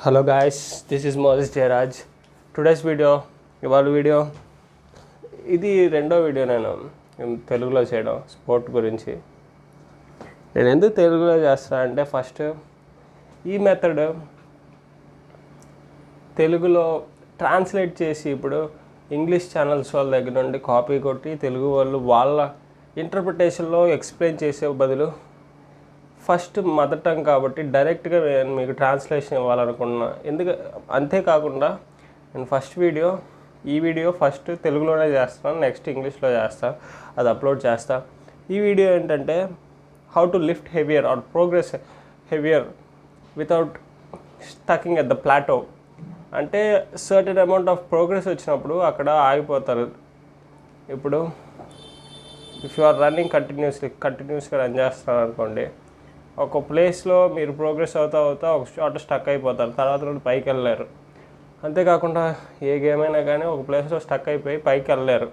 Hello guys, this is Moses Jairaj. Today's ఇవాళ video ఇది రెండో వీడియో నేను తెలుగులో చేయడం స్పోర్ట్ గురించి. నేను ఎందుకు తెలుగులో చేస్తా అంటే ఫస్ట్ ఈ మెథడ్ తెలుగులో ట్రాన్స్లేట్ చేసి ఇప్పుడు ఇంగ్లీష్ ఛానల్స్ వాళ్ళ దగ్గర నుండి కాపీ కొట్టి తెలుగు వాళ్ళు వాళ్ళ ఇంటర్ప్రిటేషన్లో ఎక్స్ప్లెయిన్ చేసే బదులు ఫస్ట్ మదర్ టంగ్ కాబట్టి డైరెక్ట్గా నేను మీకు ట్రాన్స్లేషన్ ఇవ్వాలనుకున్నా. అంతేకాకుండా నేను ఈ వీడియో ఫస్ట్ తెలుగులోనే చేస్తాను, నెక్స్ట్ ఇంగ్లీష్లో చేస్తాను, అది అప్లోడ్ చేస్తా. ఈ వీడియో ఏంటంటే how to lift heavier or progress heavier without stucking at the plateau. అంటే సర్టెన్ అమౌంట్ ఆఫ్ ప్రోగ్రెస్ వచ్చినప్పుడు అక్కడ ఆగిపోతారు. ఇప్పుడు ఇఫ్ యు ఆర్ రన్నింగ్ కంటిన్యూస్గా రన్ చేస్తున్నారు అనుకోండి, ఒక ప్లేస్లో మీరు ప్రోగ్రెస్ అవుతా ఒక చోట స్టక్ అయిపోతారు, తర్వాత నుండి పైకి వెళ్ళలేరు. అంతేకాకుండా ఏ గేమ్ అయినా కానీ ఒక ప్లేస్లో స్టక్ అయిపోయి పైకి వెళ్ళలేరు.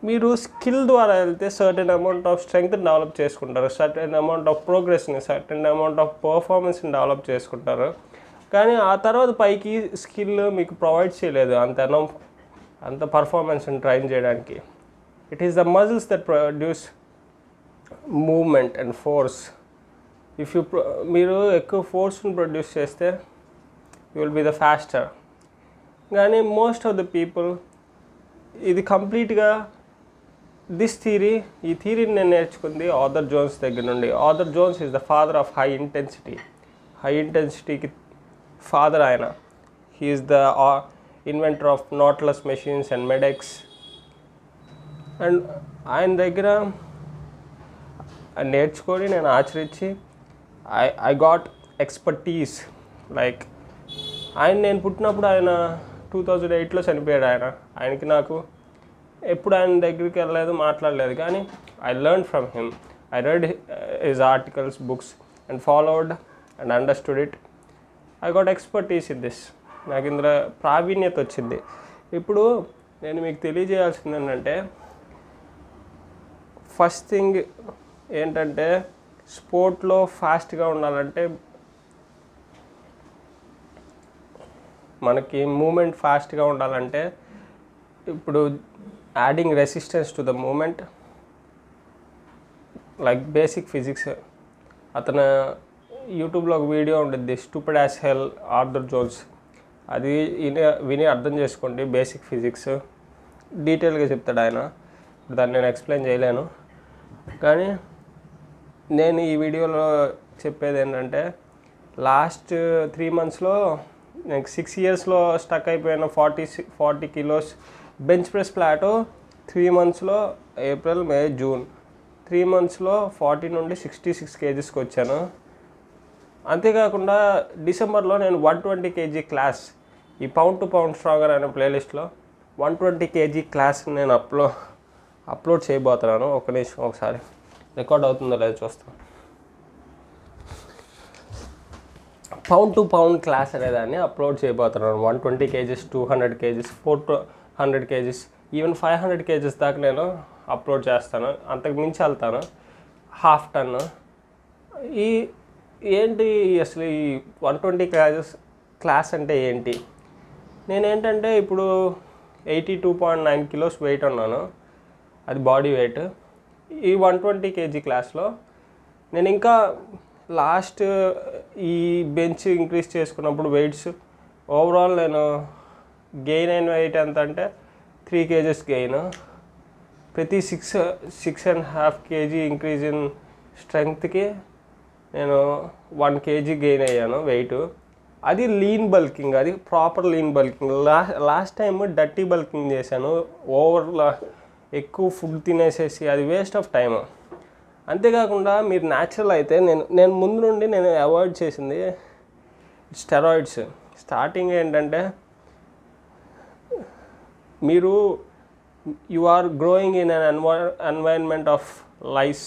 మీరు స్కిల్ ద్వారా వెళ్తే సర్టెన్ అమౌంట్ ఆఫ్ స్ట్రెంగ్త్ని డెవలప్ చేసుకుంటారు, సర్టెన్ అమౌంట్ ఆఫ్ ప్రోగ్రెస్ని, సర్టెన్ అమౌంట్ ఆఫ్ పర్ఫార్మెన్స్ని డెవలప్ చేసుకుంటారు. కానీ ఆ తర్వాత పైకి స్కిల్ మీకు ప్రొవైడ్ చేయలేదు అంత పర్ఫార్మెన్స్ని ట్రైన్ చేయడానికి. It is the muscles that produce movement and force. మీరు ఎక్కువ ఫోర్స్ని ప్రొడ్యూస్ చేస్తే you will be the faster. కానీ మోస్ట్ ఆఫ్ ద పీపుల్ ఇది కంప్లీట్గా ఈ థీరీని నేను నేర్చుకుంది ఆర్థర్ జోన్స్ దగ్గర నుండి. Arthur Jones is the father of high ఇంటెన్సిటీకి ఫాదర్ ఆయన. He is the inventor of Nautilus machines and MedX. And ఆయన దగ్గర నేర్చుకొని నేను ఆచరించి ఐ గాట్ ఎక్స్పర్టీస్. లైక్ నేను పుట్టినప్పుడు ఆయన 2008లో చనిపోయాడు. ఆయనకి నాకు ఎప్పుడు ఆయన దగ్గరికి వెళ్ళలేదు, మాట్లాడలేదు. కానీ I learn from him. I read his articles, books and followed and understood it. I got expertise in this. నాకు ఇందులో ప్రావీణ్యత వచ్చింది. ఇప్పుడు నేను మీకు తెలియజేయాల్సింది ఏంటంటే, ఫస్ట్ థింగ్ ఏంటంటే స్పోర్ట్లో ఫాస్ట్గా ఉండాలంటే మనకి మూమెంట్ ఫాస్ట్గా ఉండాలంటే ఇప్పుడు adding resistance to the moment, like basic physics. అతను యూట్యూబ్లో ఒక వీడియో ఉంటుంది, stupid as hell Arthur Jones. అది విని అర్థం చేసుకోండి. బేసిక్ ఫిజిక్స్ డీటెయిల్గా చెప్తాడు ఆయన. దాన్ని నేను ఎక్స్ప్లెయిన్ చేయలేను. కానీ నేను ఈ వీడియోలో చెప్పేది ఏంటంటే, లాస్ట్ 3 monthsలో నాకు 6 yearsలో స్టక్ అయిపోయిన 40 kilos బెంచ్ ప్రెస్ ప్లాటో 3 monthsలో ఏప్రిల్, మే, జూన్ 3 monthsలో 40 నుండి 66 kgsకి వచ్చాను. అంతేకాకుండా డిసెంబర్లో నేను 120 kg క్లాస్, ఈ పౌండ్ టు పౌండ్ స్ట్రాంగర్ అనే ప్లేలిస్ట్లో 120 kg క్లాస్ నేను అప్లోడ్ చేయబోతున్నాను. ఒక నిమిషం, ఒకసారి రికార్డ్ అవుతుందో లేదో చూస్తాను. పౌండ్ టు పౌండ్ క్లాస్ అనేదాన్ని అప్లోడ్ చేయబోతున్నాను. 120 kgs, 200 kgs, 400 kgs, even 500 kgs దాకా నేను అప్లోడ్ చేస్తాను. అంతకు మించి వెళ్తాను. 1/2 ton. ఏంటి అసలు ఈ 120 క్లాస్ అంటే ఏంటి? నేనేంటంటే ఇప్పుడు 82.9 kilos వెయిట్ ఉన్నాను, అది బాడీ వెయిట్. ఈ 120 kg క్లాస్లో నేను ఇంకా లాస్ట్ ఈ బెంచ్ ఇంక్రీజ్ చేసుకున్నప్పుడు వెయిట్స్ ఓవరాల్ నేను గెయిన్ అయిన వెయిట్ ఎంత అంటే 3 kgs గెయిన్. ప్రతి 6.5 kg ఇంక్రీజ్ ఇన్ స్ట్రెంగ్త్కి నేను 1 kg గెయిన్ అయ్యాను వెయిట్. అది లీన్ బల్కింగ్, అది proper lean bulking. Last time dirty bulking చేశాను, ఎక్కువ ఫుడ్ తినేసేసి, అది వేస్ట్ ఆఫ్ టైమ్. అంతేకాకుండా మీరు న్యాచురల్ అయితే నేను ముందు నుండి నేను అవాయిడ్ చేసింది స్టెరాయిడ్స్. స్టార్టింగ్ ఏంటంటే you are growing in an environment of lies.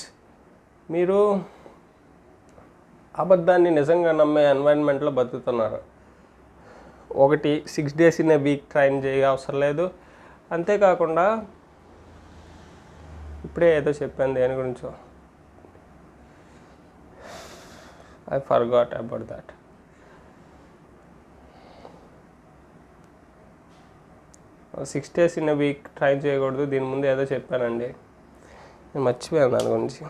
మీరు అబద్ధాన్ని నిజంగా నమ్మే ఎన్వైరన్మెంట్లో బతుకుతున్నారు. 6 days in a week train చేయ అవసరం లేదు. అంతేకాకుండా ఇప్పుడే ఏదో చెప్పాను దేని గురించో, I forgot about that. 6 days in week try చేయకూడదు. దీని ముందు ఏదో చెప్పానండి, నేను మర్చిపోయాను దాని గురించి.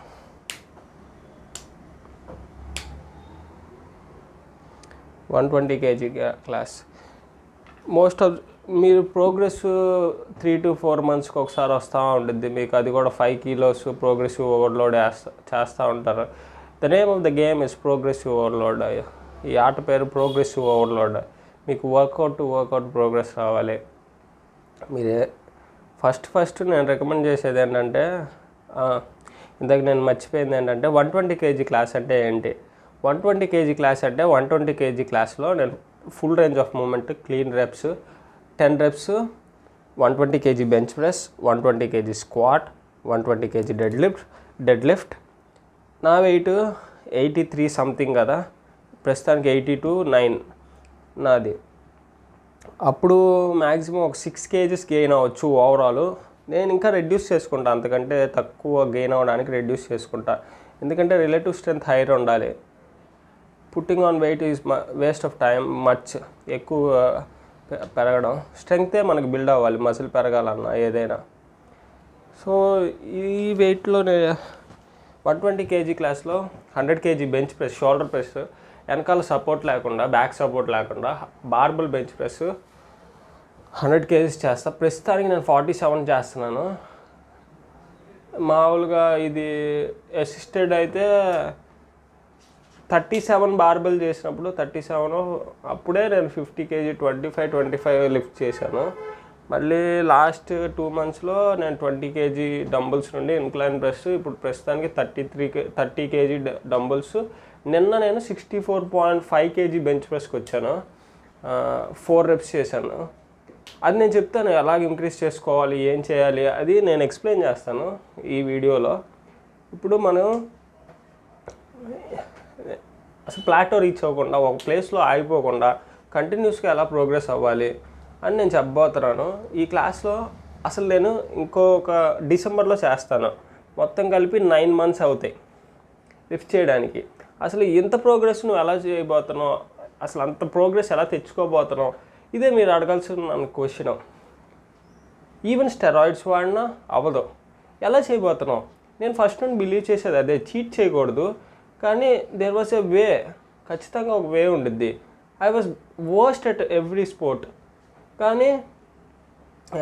120 kg క్లాస్. మోస్ట్ ఆఫ్ మీరు ప్రోగ్రెస్ 3 to 4 monthsకి ఒకసారి వస్తూ ఉంటుంది మీకు. అది కూడా 5 kilos ప్రోగ్రెసివ్ ఓవర్లోడ్ చేస్తూ ఉంటారు. The name of the game is progressive overload. ఈ ఆట పేరు ప్రోగ్రెసివ్ ఓవర్లోడ్. మీకు వర్కౌట్ ప్రోగ్రెస్ రావాలి. మీరే ఫస్ట్ నేను రికమెండ్ చేసేది ఏంటంటే, ఇందాక నేను మర్చిపోయింది ఏంటంటే 120 kg క్లాస్ అంటే ఏంటి. 120 kg క్లాస్ అంటే 120 kg క్లాస్లో నేను full range of moment, clean reps, 10 reps, 120 kg bench press, 120 kg squat, 120 kg deadlift. నా వెయిట్ 83 సంథింగ్ కదా, ప్రస్తుతానికి 82.9 నాది. అప్పుడు మ్యాక్సిమం ఒక 6 kgs గెయిన్ అవ్వచ్చు ఓవరాల్. నేను ఇంకా రెడ్యూస్ చేసుకుంటా, అంతకంటే తక్కువ గెయిన్ అవ్వడానికి రెడ్యూస్ చేసుకుంటా. ఎందుకంటే రిలేటివ్ స్ట్రెంత్ హైర్ ఉండాలి. Putting on weight is waste of time much. ఎక్కువ పెరగడం, స్ట్రెంగ్తే మనకు బిల్డ్ అవ్వాలి, మసిల్ పెరగాలన్నా ఏదైనా. సో ఈ వెయిట్లో 120 kg క్లాస్లో 100 kg bench press, shoulder press, వెనకాల సపోర్ట్ లేకుండా, బ్యాక్ సపోర్ట్ లేకుండా బార్బల్ బెంచ్ ప్రెస్ 100 kgs చేస్తా. ప్రస్తుతానికి నేను 47 చేస్తున్నాను. మామూలుగా ఇది అసిస్టెడ్ అయితే 37 బార్బెల్ చేసినప్పుడు 37 అప్పుడే నేను 50 kg 25 లిఫ్ట్ చేశాను. మళ్ళీ లాస్ట్ 2 monthsలో నేను 20 kg డంబుల్స్ నుండి ఇన్క్లైన్ ప్రెస్, ఇప్పుడు ప్రస్తుతానికి 30 kg డంబుల్స్. నిన్న నేను 64.5 kg బెంచ్ ప్రెస్కి వచ్చాను. 4 reps చేశాను. అది నేను చెప్తాను ఎలాగ ఇంక్రీజ్ చేసుకోవాలి, ఏం చేయాలి, అది నేను ఎక్స్ప్లెయిన్ చేస్తాను ఈ వీడియోలో. ఇప్పుడు మనం అసలు ప్లాటో రీచ్ అవ్వకుండా, ఒక ప్లేస్లో ఆగిపోకుండా కంటిన్యూస్గా ఎలా ప్రోగ్రెస్ అవ్వాలి అని నేను చెప్పబోతున్నాను ఈ క్లాస్లో. అసలు నేను ఇంకొక డిసెంబర్లో చేస్తాను. మొత్తం కలిపి 9 months అవుతాయి లిఫ్ట్ చేయడానికి. అసలు ఇంత ప్రోగ్రెస్ నువ్వు ఎలా చేయబోతున్నావు, అసలు అంత ప్రోగ్రెస్ ఎలా తెచ్చుకోబోతున్నావు, ఇదే మీరు అడగాల్సిన క్వశ్చన్. ఈవెన్ స్టెరాయిడ్స్ వాడినా అవ్వదు. ఎలా చేయబోతున్నావు? నేను ఫస్ట్ నుండి బిలీవ్ చేసేది అదే, చీట్ చేయకూడదు. కానీ దేర్ వాజ్ ఎ వే, ఖచ్చితంగా ఒక వే ఉండిద్ది. I was worst at every sport. కానీ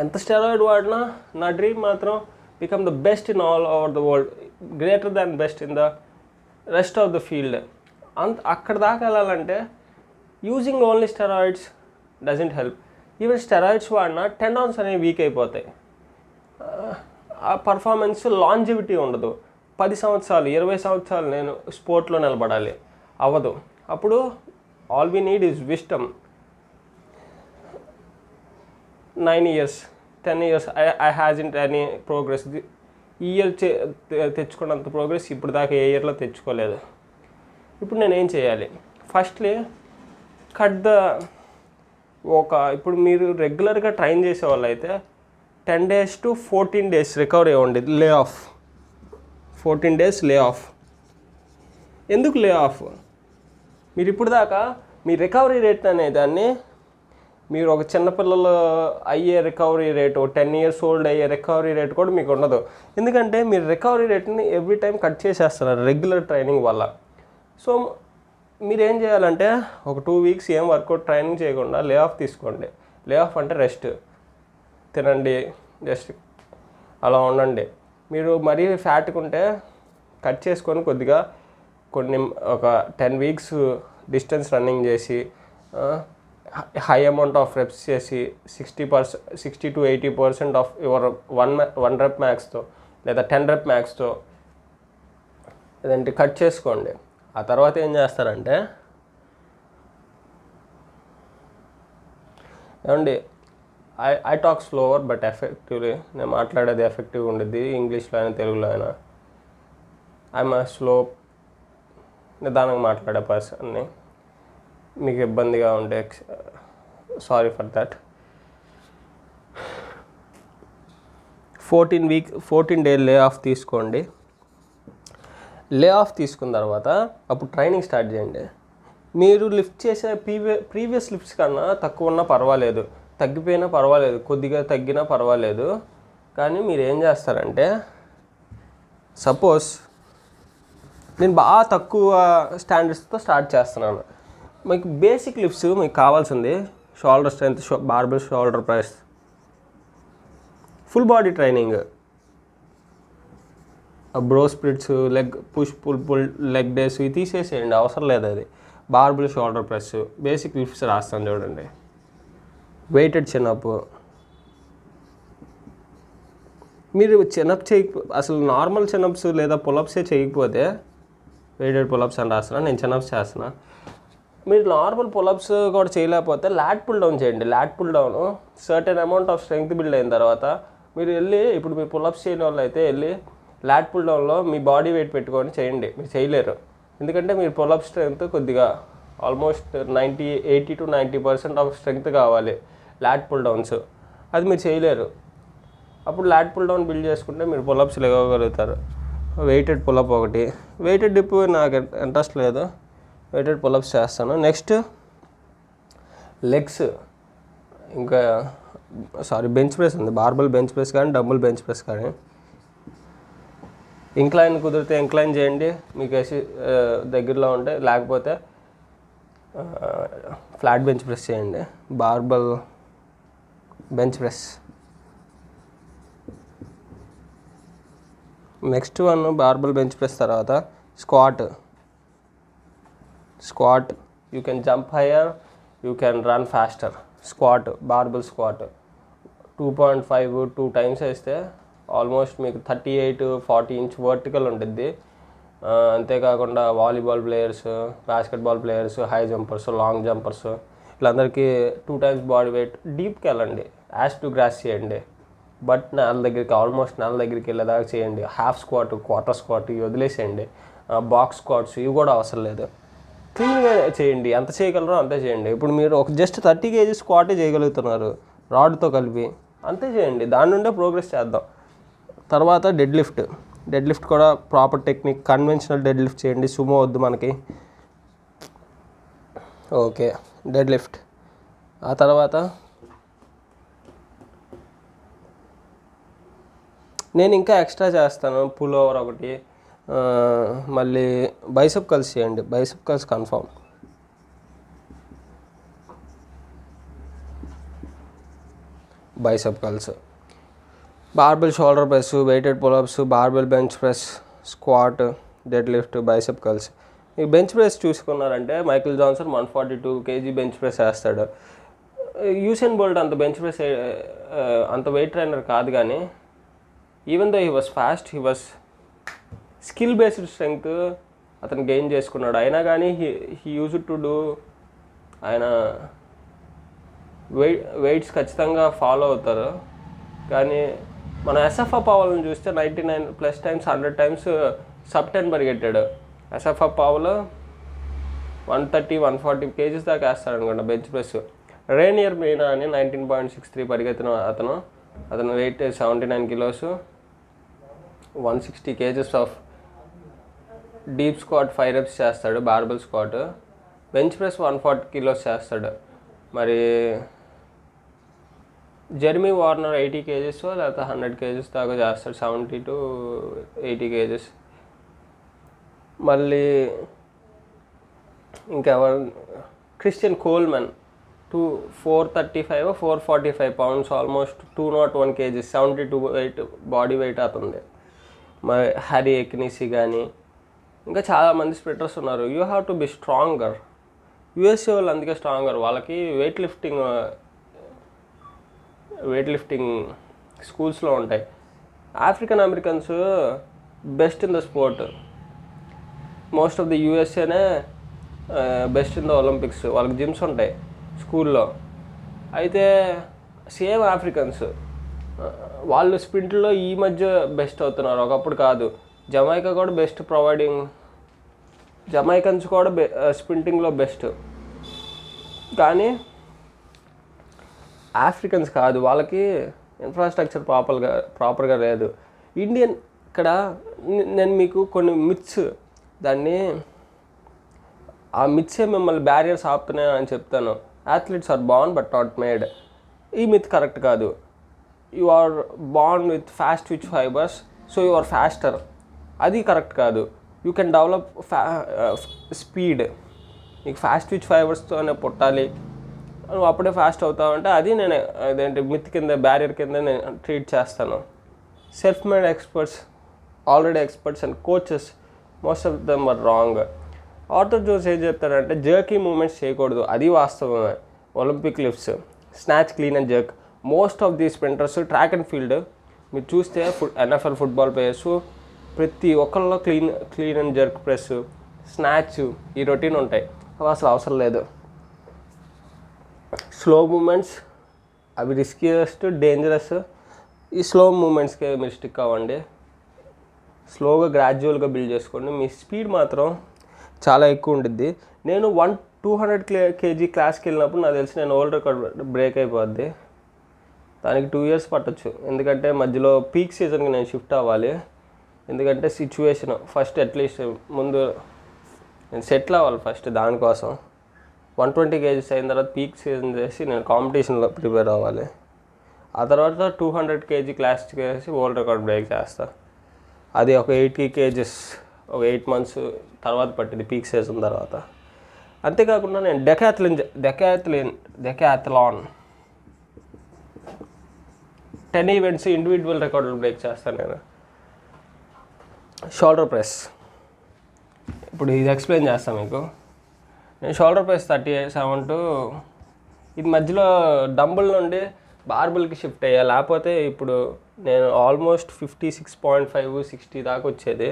ఎంత స్టెరాయిడ్ వాడినా నా డ్రీమ్ మాత్రం become the best in all over the world, greater than best in the rest of the field. అక్కడ దాకా వెళ్ళాలంటే using only steroids doesn't help. Even steroids వాడినా tendons అనేవి వీక్ అయిపోతాయి. ఆ పర్ఫార్మెన్స్ లాంజివిటీ ఉండదు. 10 సంవత్సరాలు 20 సంవత్సరాలు నేను స్పోర్ట్లో నిలబడాలి, అవ్వదు. అప్పుడు all we need is wisdom. 9 years 10 years I hasn't any progress. ఈ ఇయర్ తెచ్చుకున్నంత ప్రోగ్రెస్ ఇప్పుడు దాకా ఏ ఇయర్లో తెచ్చుకోలేదు. ఇప్పుడు నేనేం చేయాలి? ఫస్ట్లీ కట్ ద ఇప్పుడు మీరు రెగ్యులర్గా ట్రైన్ చేసేవాళ్ళు అయితే 10 days to 14 days రికవరీ అవ్వండి. Lay off 14 days lay off. ఎందుకు లే ఆఫ్? మీరు ఇప్పుడు దాకా మీ రికవరీ రేట్ అనే దాన్ని, మీరు ఒక చిన్నపిల్లలు అయ్యే రికవరీ రేటు, 10 years old అయ్యే రికవరీ రేట్ కూడా మీకు ఉండదు. ఎందుకంటే మీరు రికవరీ రేట్ని ఎవ్రీ టైం కట్ చేసేస్తున్నారు రెగ్యులర్ ట్రైనింగ్ వల్ల. సో మీరు ఏం చేయాలంటే ఒక 2 weeks ఏం వర్కౌట్ ట్రైనింగ్ చేయకుండా లే ఆఫ్ తీసుకోండి. లే ఆఫ్ అంటే రెస్ట్, తినండి, జస్ట్ అలా ఉండండి. మీరు మరీ ఫ్యాట్గా ఉంటే కట్ చేసుకొని కొద్దిగా ఒక 10 weeks డిస్టెన్స్ రన్నింగ్ చేసి, హై అమౌంట్ ఆఫ్ రెప్స్ చేసి 60 to 80% ఆఫ్ యువర్ 1 rep మ్యాక్స్తో లేదా 10 rep మ్యాక్స్తో అదేంటి కట్ చేసుకోండి. ఆ తర్వాత ఏం చేస్తారంటే, ఏమండి I talk slower but effectively. నేను మాట్లాడేది ఎఫెక్టివ్గా ఉండిద్ది, ఇంగ్లీష్లో అయినా తెలుగులో అయినా. ఐఎమ్ స్లో, నిదానంగా మాట్లాడే పర్సన్ని. మీకు ఇబ్బందిగా ఉంటే sorry for that. 14 day lay off తీసుకోండి. లే ఆఫ్ తీసుకున్న తర్వాత అప్పుడు ట్రైనింగ్ స్టార్ట్ చేయండి. మీరు లిఫ్ట్ చేసే ప్రీవియస్ లిఫ్ట్స్ కన్నా తక్కువ ఉన్నా పర్వాలేదు, తగ్గిపోయినా పర్వాలేదు, కొద్దిగా తగ్గినా పర్వాలేదు. కానీ మీరు ఏం చేస్తారంటే, సపోజ్ నేను బాగా తక్కువ స్టాండర్డ్స్తో స్టార్ట్ చేస్తున్నాను. మీకు బేసిక్ లిఫ్ట్స్ మీకు కావాల్సింది shoulder strength, barbell shoulder press, full body training, bro splits, leg push pull leg days ఇవి తీసేసేయండి, అవసరం లేదు. అది barbell shoulder press, basic lifts రాస్తాను చూడండి. వెయిటెడ్ చిన్నప్, మీరు చిన్నప్ అసలు నార్మల్ చిన్నప్స్ లేదా పులప్సే చేయకపోతే వెయిటెడ్ పులప్స్ అని రాస్తున్నా, నేను చిన్నప్స్ చేస్తున్నా. మీరు నార్మల్ పులప్స్ కూడా చేయలేకపోతే లాట్ పుల్ డౌన్ చేయండి. Lat pull down certain amount of strength build అయిన తర్వాత మీరు వెళ్ళి, ఇప్పుడు మీరు పులప్స్ చేయని వాళ్ళు అయితే వెళ్ళి లాట్ పుల్ డౌన్లో మీ బాడీ వెయిట్ పెట్టుకొని చేయండి. మీరు చేయలేరు, ఎందుకంటే మీరు పులప్ స్ట్రెంగ్త్ కొద్దిగా ఆల్మోస్ట్ 80 to 90% ఆఫ్ స్ట్రెంగ్త్ కావాలి లాట్ పుల్ డౌన్స్, అది మీరు చేయలేరు. అప్పుడు లాట్ పుల్ డౌన్ బిల్డ్ చేసుకుంటే మీరు పులప్స్ లేవగలుగుతారు. వెయిటెడ్ పులప్ ఒకటి, వెయిటెడ్ డిప్ నాకు ఇంట్రెస్ట్ లేదు, వెయిటెడ్ పులప్స్ చేస్తాను. నెక్స్ట్ లెగ్స్, ఇంకా బెంచ్ ప్రెస్ ఉంది, బార్బెల్ బెంచ్ ప్రెస్ కానీ డంబుల్ బెంచ్ ప్రెస్ కానీ. ఇంక్లైన్ కుదిరితే ఇంక్లైన్ చేయండి మీకు దగ్గరలో ఉంటే, లేకపోతే ఫ్లాట్ బెంచ్ ప్రెస్ చేయండి, barbell bench press. Next one barbell bench press తర్వాత squat. You can jump higher, you can run faster. Squat, barbell squat 2.5 2 times వేస్తే ఆల్మోస్ట్ మీకు 38-40 ఇంచ్ వర్టికల్ ఉంటుంది. అంతేకాకుండా volleyball players, basketball players, high jumpers, long jumpers, వీళ్ళందరికీ 2 times body weight. డీప్కి వెళ్ళండి, ash to gross చేయండి, but almost నేల దగ్గరికి వెళ్ళేదాకా చేయండి. హాఫ్ స్క్వాట్, క్వార్టర్ స్క్వాట్ ఇవి వదిలేసేయండి. బాక్స్ స్క్వాట్స్ ఇవి కూడా అవసరం లేదు, క్లీన్గా చేయండి. ఎంత చేయగలరో అంతే చేయండి. ఇప్పుడు మీరు ఒక జస్ట్ 30 kg స్క్వాటే చేయగలుగుతున్నారు రాడ్తో కలిపి, అంతే చేయండి, దాని నుండే ప్రోగ్రెస్ చేద్దాం. తర్వాత డెడ్ లిఫ్ట్ కూడా proper technique, conventional dead lift చేయండి, సుమో వద్దు మనకి. Okay, dead lift. ఆ తర్వాత నేను ఇంకా ఎక్స్ట్రా చేస్తాను, పుల్ ఓవర్ ఒకటి, మళ్ళీ బైసెప్ కల్స్ చేయండి, bicep curls confirm. Bicep curls, barbell shoulder press, weighted pullups, barbell bench press, squat, dead lift, bicep curls. ఈ బెంచ్ ప్రెస్ చూసుకున్నారంటే Michael Johnson 142 kg bench press వేస్తాడు. యూసేన్ బోల్ట్ అంత bench press అంత weight trainer కాదు, కానీ even though he was fast, he was skill based strength అతను gain చేసుకున్నాడు. అయినా కానీ హీ యూజ్డ్ టు డూ, ఆయన వెయిట్స్ ఖచ్చితంగా ఫాలో అవుతారు. కానీ మన ఎస్ఎఫ్ పావల్ని చూస్తే 99+ టైమ్స్ 100 టైమ్స్ sub-10 పరిగెట్టాడు. ఎస్ఎఫ్ పావల్ 130-140 kg దాకా వేస్తాడు అనుకుంటా బెంచ్ ప్రెస్. రేనియర్ మీనా అని 19.63 పరిగెత్తిన అతను weight 79 kilos, 160 kg of deep squat 5 reps చేస్తాడు. Barbell squat, bench press 140 kilos చేస్తాడు. మరి జెర్మీ వార్నర్ 80 kg లేకపోతే 100 kg దాకా చేస్తాడు, 70 to 80 kg. మళ్ళీ ఇంకెవరు, Christian Coleman 435-445 pounds, almost 201 kg, 72 weight body weight అవుతుంది. మరి హ్యారీ ఎక్నిసీ కానీ ఇంకా చాలామంది స్ప్రింటర్స్ ఉన్నారు. You have to be stronger. USA వాళ్ళు అందుకే స్ట్రాంగర్, వాళ్ళకి వెయిట్ లిఫ్టింగ్ స్కూల్స్లో ఉంటాయి. African Americans best in the sport. Most of the యూఎస్ఏనే బెస్ట్ ఇన్ ద ఒలింపిక్స్. వాళ్ళకి జిమ్స్ ఉంటాయి స్కూల్లో. అయితే సేమ్ ఆఫ్రికన్స్ వాళ్ళు స్ప్రింట్లో ఈ మధ్య బెస్ట్ అవుతున్నారు, ఒకప్పుడు కాదు. జమైకా కూడా బెస్ట్ ప్రొవైడింగ్, జమైకన్స్ కూడా స్ప్రింటింగ్లో బెస్ట్. కానీ ఆఫ్రికన్స్ కాదు, వాళ్ళకి ఇన్ఫ్రాస్ట్రక్చర్ ప్రాపర్గా లేదు. ఇండియన్ ఇక్కడ నేను మీకు కొన్ని మిత్స్, ఆ మిత్సే మిమ్మల్ని బ్యారియర్స్ ఆపుతున్నాయి అని చెప్తాను. Athletes are born but not made. ఈ మిత్ కరెక్ట్ కాదు. You are born with fast twitch fibers, so you are faster. అది కరెక్ట్ కాదు. You can develop speed. నీకు ఫాస్ట్ ట్విచ్ ఫైబర్స్తోనే పుట్టాలి, నువ్వు అప్పుడే ఫాస్ట్ అవుతావు అంటే అది నేను అదేంటి మిత్ కింద, బ్యారియర్ కింద నేను ట్రీట్ చేస్తాను. Self made experts, already experts and coaches, most of them are wrong. Arthur Jones ఏం చెప్తాడంటే జర్కీ మూమెంట్స్ చేయకూడదు, అది వాస్తవమే. Olympic lifts, snatch, clean and jerk, most of the sprinters, track and field మీరు చూస్తే NFL ఫుట్బాల్ ప్లేయర్స్ ప్రతి ఒక్కళ్ళలో clean and jerk, press, snatch, ఈ రొటీన్ ఉంటాయి. అవి అసలు అవసరం లేదు. స్లో మూమెంట్స్ అవి రిస్కియస్ట్, డేంజరస్. ఈ స్లో మూమెంట్స్కి మీరు స్టిక్ అవ్వండి. స్లోగా గ్రాడ్యువల్గా బిల్డ్ చేసుకోండి. మీ స్పీడ్ మాత్రం చాలా ఎక్కువ ఉంటుంది. నేను 200 kg క్లాస్కి వెళ్ళినప్పుడు నాకు తెలిసి నేను వరల్డ్ రికార్డ్ బ్రేక్ అయిపోద్ది. దానికి 2 years పట్టచ్చు, ఎందుకంటే మధ్యలో పీక్ సీజన్కి నేను షిఫ్ట్ అవ్వాలి. ఎందుకంటే సిచ్యువేషన్ ఫస్ట్ అట్లీస్ట్ ముందు నేను సెటిల్ అవ్వాలి ఫస్ట్. దానికోసం 120 kgs అయిన తర్వాత పీక్ సీజన్ చేసి నేను కాంపిటీషన్లో ప్రిపేర్ అవ్వాలి. ఆ తర్వాత 200 kg క్లాస్ చేసి వరల్డ్ రికార్డ్ బ్రేక్ చేస్తా. అది ఒక 80 kgs ఒక 8 months తర్వాత పట్టింది పీక్ సీజన్ తర్వాత. అంతేకాకుండా నేను డెకాథ్లాన్ 10 events ఇండివిజువల్ రికార్డులు బ్రేక్ చేస్తాను నేను. షోల్డర్ ప్రెస్, ఇప్పుడు ఇది ఎక్స్ప్లెయిన్ చేస్తాను మీకు. నేను షోల్డర్ ప్రెస్ 37 to ఇది మధ్యలో డంబుల్ నుండి బార్బుల్కి షిఫ్ట్ అయ్యా. లేకపోతే ఇప్పుడు నేను ఆల్మోస్ట్ 56.5 60 దాకా వచ్చేది.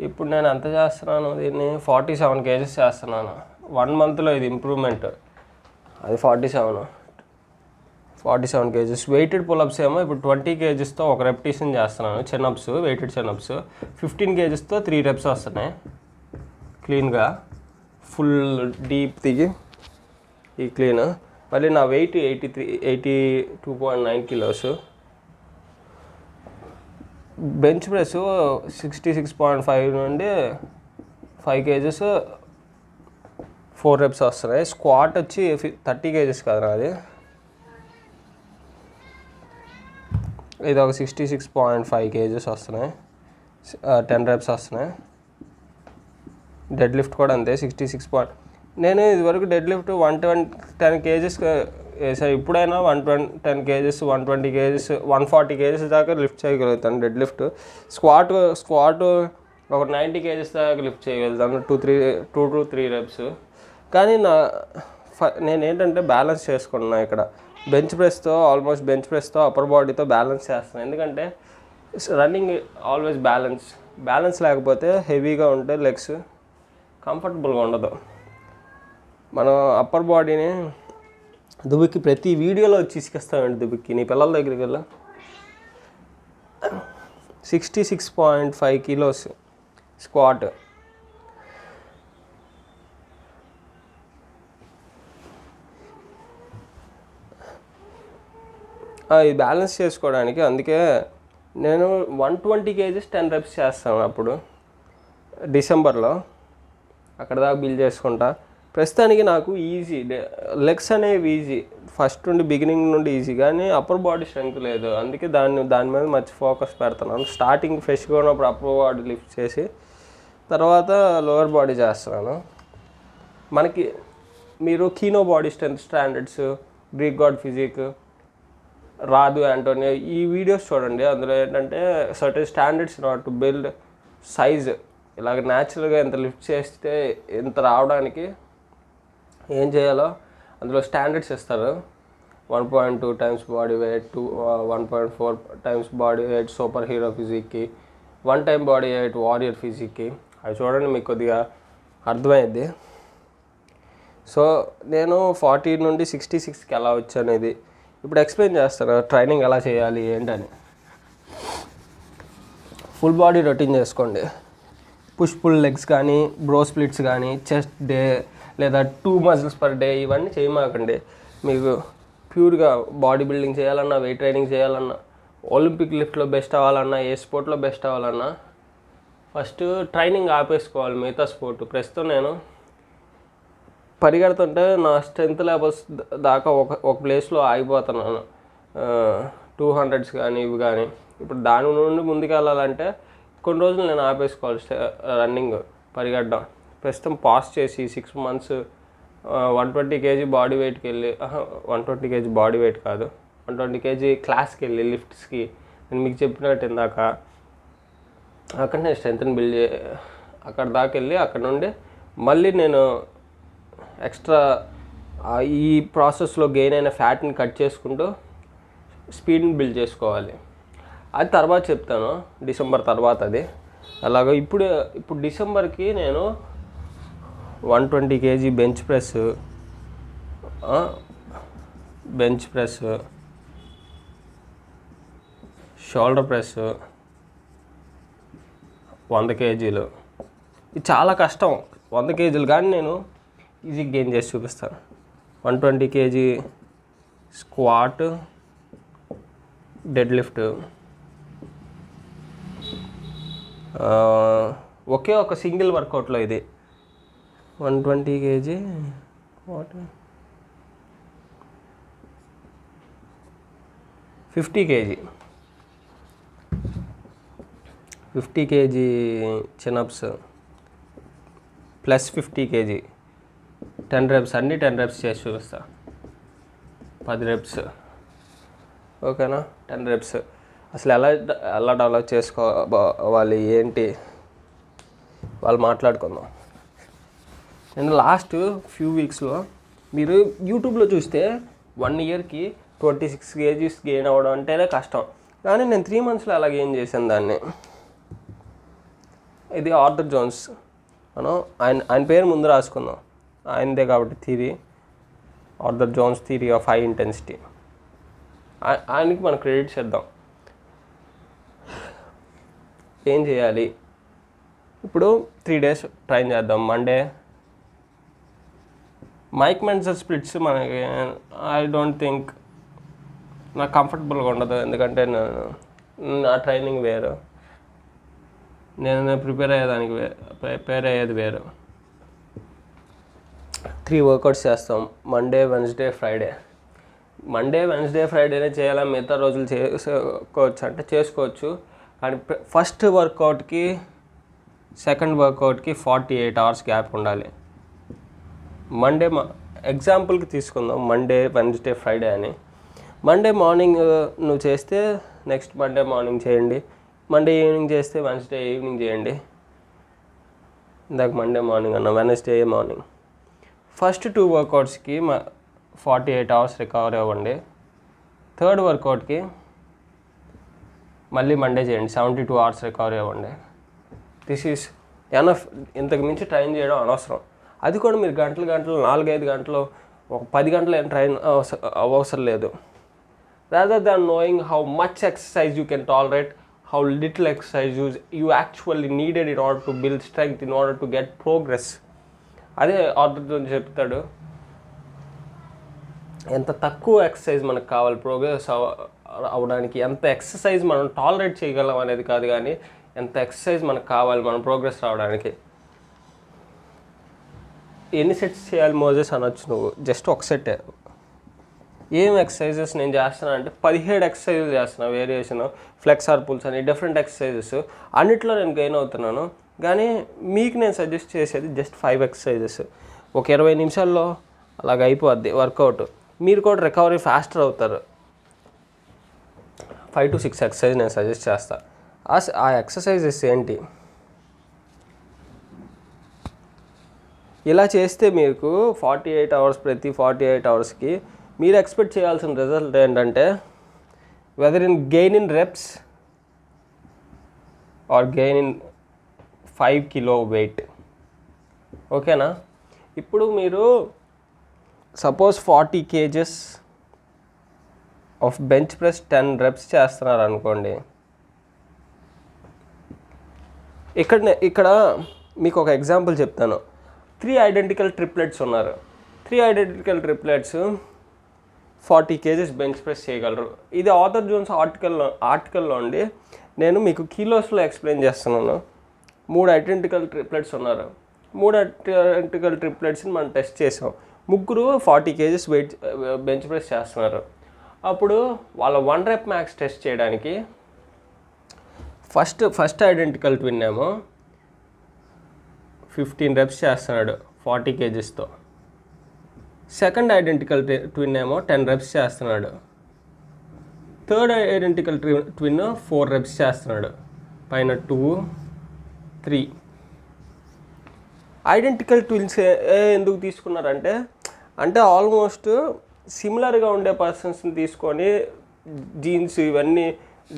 ఇప్పుడు నేను ఎంత చేస్తున్నాను, దీన్ని 47 kgs చేస్తున్నాను. 1 monthలో ఇది ఇంప్రూవ్మెంట్. అది 47 kgs. వెయిటెడ్ పుల్అప్స్ ఏమో ఇప్పుడు 20 kgsతో ఒక రెప్టిషన్ చేస్తున్నాను. చిన్అప్స్, వెయిటెడ్ చిన్అప్స్ 15 kgsతో 3 reps వస్తున్నాయి క్లీన్గా, ఫుల్ డీప్ దిగి ఈ క్లీన్. మళ్ళీ నా వెయిట్ 82.9 kilos. బెంచ్ ప్రెస్ 66.5 నుండి 5 kgs 4 reps వస్తున్నాయి. స్క్వాట్ వచ్చి 30 kgs కదా నాది, ఇది ఒక 66.5 kgs వస్తున్నాయి, 10 reps వస్తున్నాయి. డెడ్ లిఫ్ట్ కూడా అంతే 66. నేను ఇదివరకు డెడ్ లిఫ్ట్ 110 kgs వేసాను. ఇప్పుడైనా 110 kgs 120 kgs 140 kgs దాకా లిఫ్ట్ చేయగలుగుతాను డెడ్ లిఫ్ట్. స్క్వాట్ ఒక 90 kgs దాకా లిఫ్ట్ చేయగలుగుతాను 2 to 3 reps. కానీ నేను ఏంటంటే బ్యాలెన్స్ చేసుకున్నా ఇక్కడ. బెంచ్ ప్రెస్తో అప్పర్ బాడీతో బ్యాలెన్స్ చేస్తాను. ఎందుకంటే రన్నింగ్ ఆల్వేస్ బ్యాలెన్స్ లేకపోతే హెవీగా ఉంటే లెగ్స్ కంఫర్టబుల్గా ఉండదు. మనం అప్పర్ బాడీని దుబుక్కి ప్రతి వీడియోలో వచ్చి ఇసుకిస్తామండి. దుబుక్కి నీ పిల్లల దగ్గరికి వెళ్ళా 66.5 kilos స్క్వాట్. ఇది బ్యాలెన్స్ చేసుకోవడానికి అందుకే నేను 120 kgs 10 reps చేస్తాను. అప్పుడు డిసెంబర్లో అక్కడ దాకా బిల్డ్ చేసుకుంటా. ప్రస్తుతానికి నాకు ఈజీ, లెగ్స్ అనేవి ఈజీ, ఫస్ట్ నుండి బిగినింగ్ నుండి ఈజీ. కానీ అప్పర్ బాడీ స్ట్రెంగ్త్ లేదు, అందుకే దాని మీద మంచి ఫోకస్ పెడుతున్నాను. స్టార్టింగ్ ఫ్రెష్గా ఉన్నప్పుడు అప్పర్ బాడీ లిఫ్ట్ చేసి తర్వాత లోవర్ బాడీ చేస్తున్నాను. మనకి మీరు కీనో body strength standards, Greek god physique, రాదు యాంటోనియో ఈ వీడియోస్ చూడండి. అందులో ఏంటంటే certain standards not to build size. ఇలాగ న్యాచురల్గా ఎంత లిఫ్ట్ చేస్తే ఎంత రావడానికి ఏం చేయాలో అందులో స్టాండర్డ్స్ ఇస్తారు. 1.2 times body weight, 1.4 times body weight super hero ఫిజిక్కి, 1 time బాడీ వెయిట్ వారియర్ ఫిజిక్కి. అవి చూడండి మీకు కొద్దిగా అర్థమైంది. సో నేను 40 నుండి 66కి ఎలా వచ్చాను ఇది ఇప్పుడు ఎక్స్ప్లెయిన్ చేస్తాను. ట్రైనింగ్ ఎలా చేయాలి ఏంటని. ఫుల్ బాడీ రొటీన్ చేసుకోండి. పుష్ పుల్ లెగ్స్ కానీ, బ్రో స్ప్లిట్స్ కానీ, చెస్ట్ డే లేదా 2 muscles per day ఇవన్నీ చేయమాకండి. మీకు ప్యూర్గా బాడీ బిల్డింగ్ చేయాలన్నా, వెయిట్ ట్రైనింగ్ చేయాలన్నా, ఒలింపిక్ లిఫ్ట్లో బెస్ట్ అవ్వాలన్నా, ఏ స్పోర్ట్లో బెస్ట్ అవ్వాలన్నా ఫస్ట్ ట్రైనింగ్ ఆపేసుకోవాలి మిగతా స్పోర్ట్. ప్రస్తుతం నేను పరిగెడుతుంటే నా స్ట్రెంత్ లెవెల్స్ దాకా ఒక ప్లేస్లో ఆగిపోతున్నాను. 200s కానీ ఇవి కానీ. ఇప్పుడు దాని నుండి ముందుకు వెళ్ళాలంటే కొన్ని రోజులు నేను ఆపేసుకోవాలి రన్నింగ్, పరిగెట్టడం. ప్రస్తుతం పాస్ చేసి 6 months 120 kg బాడీ వెయిట్కి వెళ్ళి 120 kg బాడీ వెయిట్ కాదు, 120 kg క్లాస్కి వెళ్ళి లిఫ్ట్స్కి నేను మీకు చెప్పినట్టు ఇందాక అక్కడ నేను స్ట్రెంత్ని బిల్డ్ అక్కడ దాకా వెళ్ళి అక్కడ నుండి మళ్ళీ నేను ఎక్స్ట్రా ఈ ప్రాసెస్లో గెయిన్ అయిన ఫ్యాట్ని కట్ చేసుకుంటూ స్పీడ్ని బిల్డ్ చేసుకోవాలి. అది తర్వాత చెప్తాను, డిసెంబర్ తర్వాత. అది అలాగే ఇప్పుడు డిసెంబర్కి నేను 120 kg bench press, shoulder press 100 kg. ఇది చాలా కష్టం 100 kg, కానీ నేను ఈజీ గెయిన్ చేసి చూపిస్తాను. 120 kg స్క్వాట్, డెడ్ లిఫ్ట్, ఒకే ఒక సింగిల్ వర్కౌట్లో ఇది 120 kg squat, 50 kg chinups plus 50 kg 10 reps, అన్నీ 10 reps చేసి చూపిస్తా. 10 reps, ఓకేనా? 10 reps అసలు ఎలా డెవలప్ చేసుకోవాలి ఏంటి వాళ్ళు మాట్లాడుకుందాం. నేను లాస్ట్ ఫ్యూ వీక్స్లో మీరు యూట్యూబ్లో చూస్తే 1 yearకి 26 kg గెయిన్ అవ్వడం అంటేనే కష్టం, కానీ నేను 3 monthsలో అలా గెయిన్ చేశాను దాన్ని. ఇది ఆర్థర్ జోన్స్, మనం ఆయన పేరు ముందు రాసుకుందాం, ఆయనదే కాబట్టి theory. Arthur Jones theory of high intensity. ఆయనకి మనం క్రెడిట్స్ ఇద్దాం. ఏం చేయాలి ఇప్పుడు? 3 days ట్రైన్ చేద్దాం. మండే మైక్ మెంటర్ స్ప్లిట్స్ మనకి ఐ డోంట్ థింక్ నాకు కంఫర్టబుల్గా ఉండదు, ఎందుకంటే నా ట్రైనింగ్ వేరు, నేను ప్రిపేర్ అయ్యేది వేరు. 3 workouts చేస్తాం. Monday, Wednesday, Friday. Monday, Wednesday, ఫ్రైడేనే చేయాలా, మిగతా రోజులు చేసుకోవచ్చు అంటే చేసుకోవచ్చు, కానీ ఫస్ట్ వర్కౌట్కి సెకండ్ వర్కౌట్కి 48 hours గ్యాప్ ఉండాలి. మండే ఎగ్జాంపుల్కి తీసుకుందాం, మండే, వెన్స్డే, ఫ్రైడే అని. మండే మార్నింగ్ నువ్వు చేస్తే నెక్స్ట్ మండే మార్నింగ్ చేయండి, మండే ఈవినింగ్ చేస్తే వెన్స్డే ఈవినింగ్ చేయండి. ఇందాక మండే మార్నింగ్ అన్న, వెన్స్డే మార్నింగ్. ఫస్ట్ 2 workoutsకి 48 hours రికవర్ అవ్వండి. థర్డ్ వర్కౌట్కి మళ్ళీ మండే చేయండి, 72 hours రికవరీ అవ్వండి. This is enough. ఇంతకు మించి ట్రైన్ చేయడం అనవసరం. అది కూడా మీరు గంటలు 4-5 గంటలు, ఒక 10 గంటలు ఏం ట్రైన్ అవసరం లేదు. Rather than knowing how much exercise you can tolerate, how little exercise you actually needed in order to build strength, in order to get progress. అదే ఆర్థర్తో చెప్తాడు, ఎంత తక్కువ ఎక్సర్సైజ్ మనకు కావాలి ప్రోగ్రెస్ అవ్వడానికి, ఎంత ఎక్సర్సైజ్ మనం టాలరేట్ చేయగలం అనేది కాదు, కానీ ఎంత ఎక్సర్సైజ్ మనకు కావాలి మనం ప్రోగ్రెస్ రావడానికి. ఎన్ని సెట్స్ చేయాలి మోజెస్ అనొచ్చు నువ్వు, జస్ట్ ఒక సెట్టే. ఏం ఎక్సర్సైజెస్ నేను చేస్తున్నా అంటే 17 exercises చేస్తున్నా, వేరియేషన్, ఫ్లెక్సార్ పుల్స్ అని డిఫరెంట్ ఎక్సర్సైజెస్. అన్నిట్లో నేను గెయిన్ అవుతున్నాను, కానీ మీకు నేను సజెస్ట్ చేసేది జస్ట్ 5 exercises. ఒక 20 నిమిషాల్లో అలాగ అయిపోద్ది వర్కౌట్. మీరు కూడా రికవరీ ఫాస్టర్ అవుతారు. 5 to 6 exercises నేను సజెస్ట్ చేస్తాను. ఆ ఎక్సర్సైజెస్ ఏంటి? ఇలా చేస్తే మీకు 48 hours, ప్రతి 48 hoursకి మీరు ఎక్స్పెక్ట్ చేయాల్సిన రిజల్ట్ ఏంటంటే, whether in gain in reps or gain in 5 kilo weight. ఓకేనా? ఇప్పుడు మీరు suppose 40 kgs of bench press 10 reps చేస్తున్నారు అనుకోండి. ఇక్కడ మీకు ఒక ఎగ్జాంపుల్ చెప్తాను. 3 identical triplets ఉన్నారు. 3 identical triplets 40 kgs bench press చేయగలరు. ఇది ఆర్థర్ జోన్స్ ఆర్టికల్లో ఉండి నేను మీకు కిలోస్లో ఎక్స్ప్లెయిన్ చేస్తున్నాను. 3 identical triplets ఉన్నారు. 3 ఐడెంటికల్ ట్రిప్లెట్స్ని మనం టెస్ట్ చేసాం. ముగ్గురు 40 kgs వెయిట్ బెంచ్ ప్రెస్ చేస్తున్నారు. అప్పుడు వాళ్ళ 1 rep మ్యాక్స్ టెస్ట్ చేయడానికి ఫస్ట్ ఐడెంటికల్ ట్విన్ ఏమో 15 reps చేస్తున్నాడు 40 kgsతో. సెకండ్ ఐడెంటికల్ ట్విన్ ఏమో 10 reps చేస్తున్నాడు. థర్డ్ ఐడెంటికల్ ట్విన్ 4 reps చేస్తున్నాడు. పైన 2, 3. ఐడెంటికల్ ట్విన్స్ ఎందుకు తీసుకున్నారంటే ఆల్మోస్ట్ సిమిలర్గా ఉండే పర్సన్స్ని తీసుకొని జీన్స్ ఇవన్నీ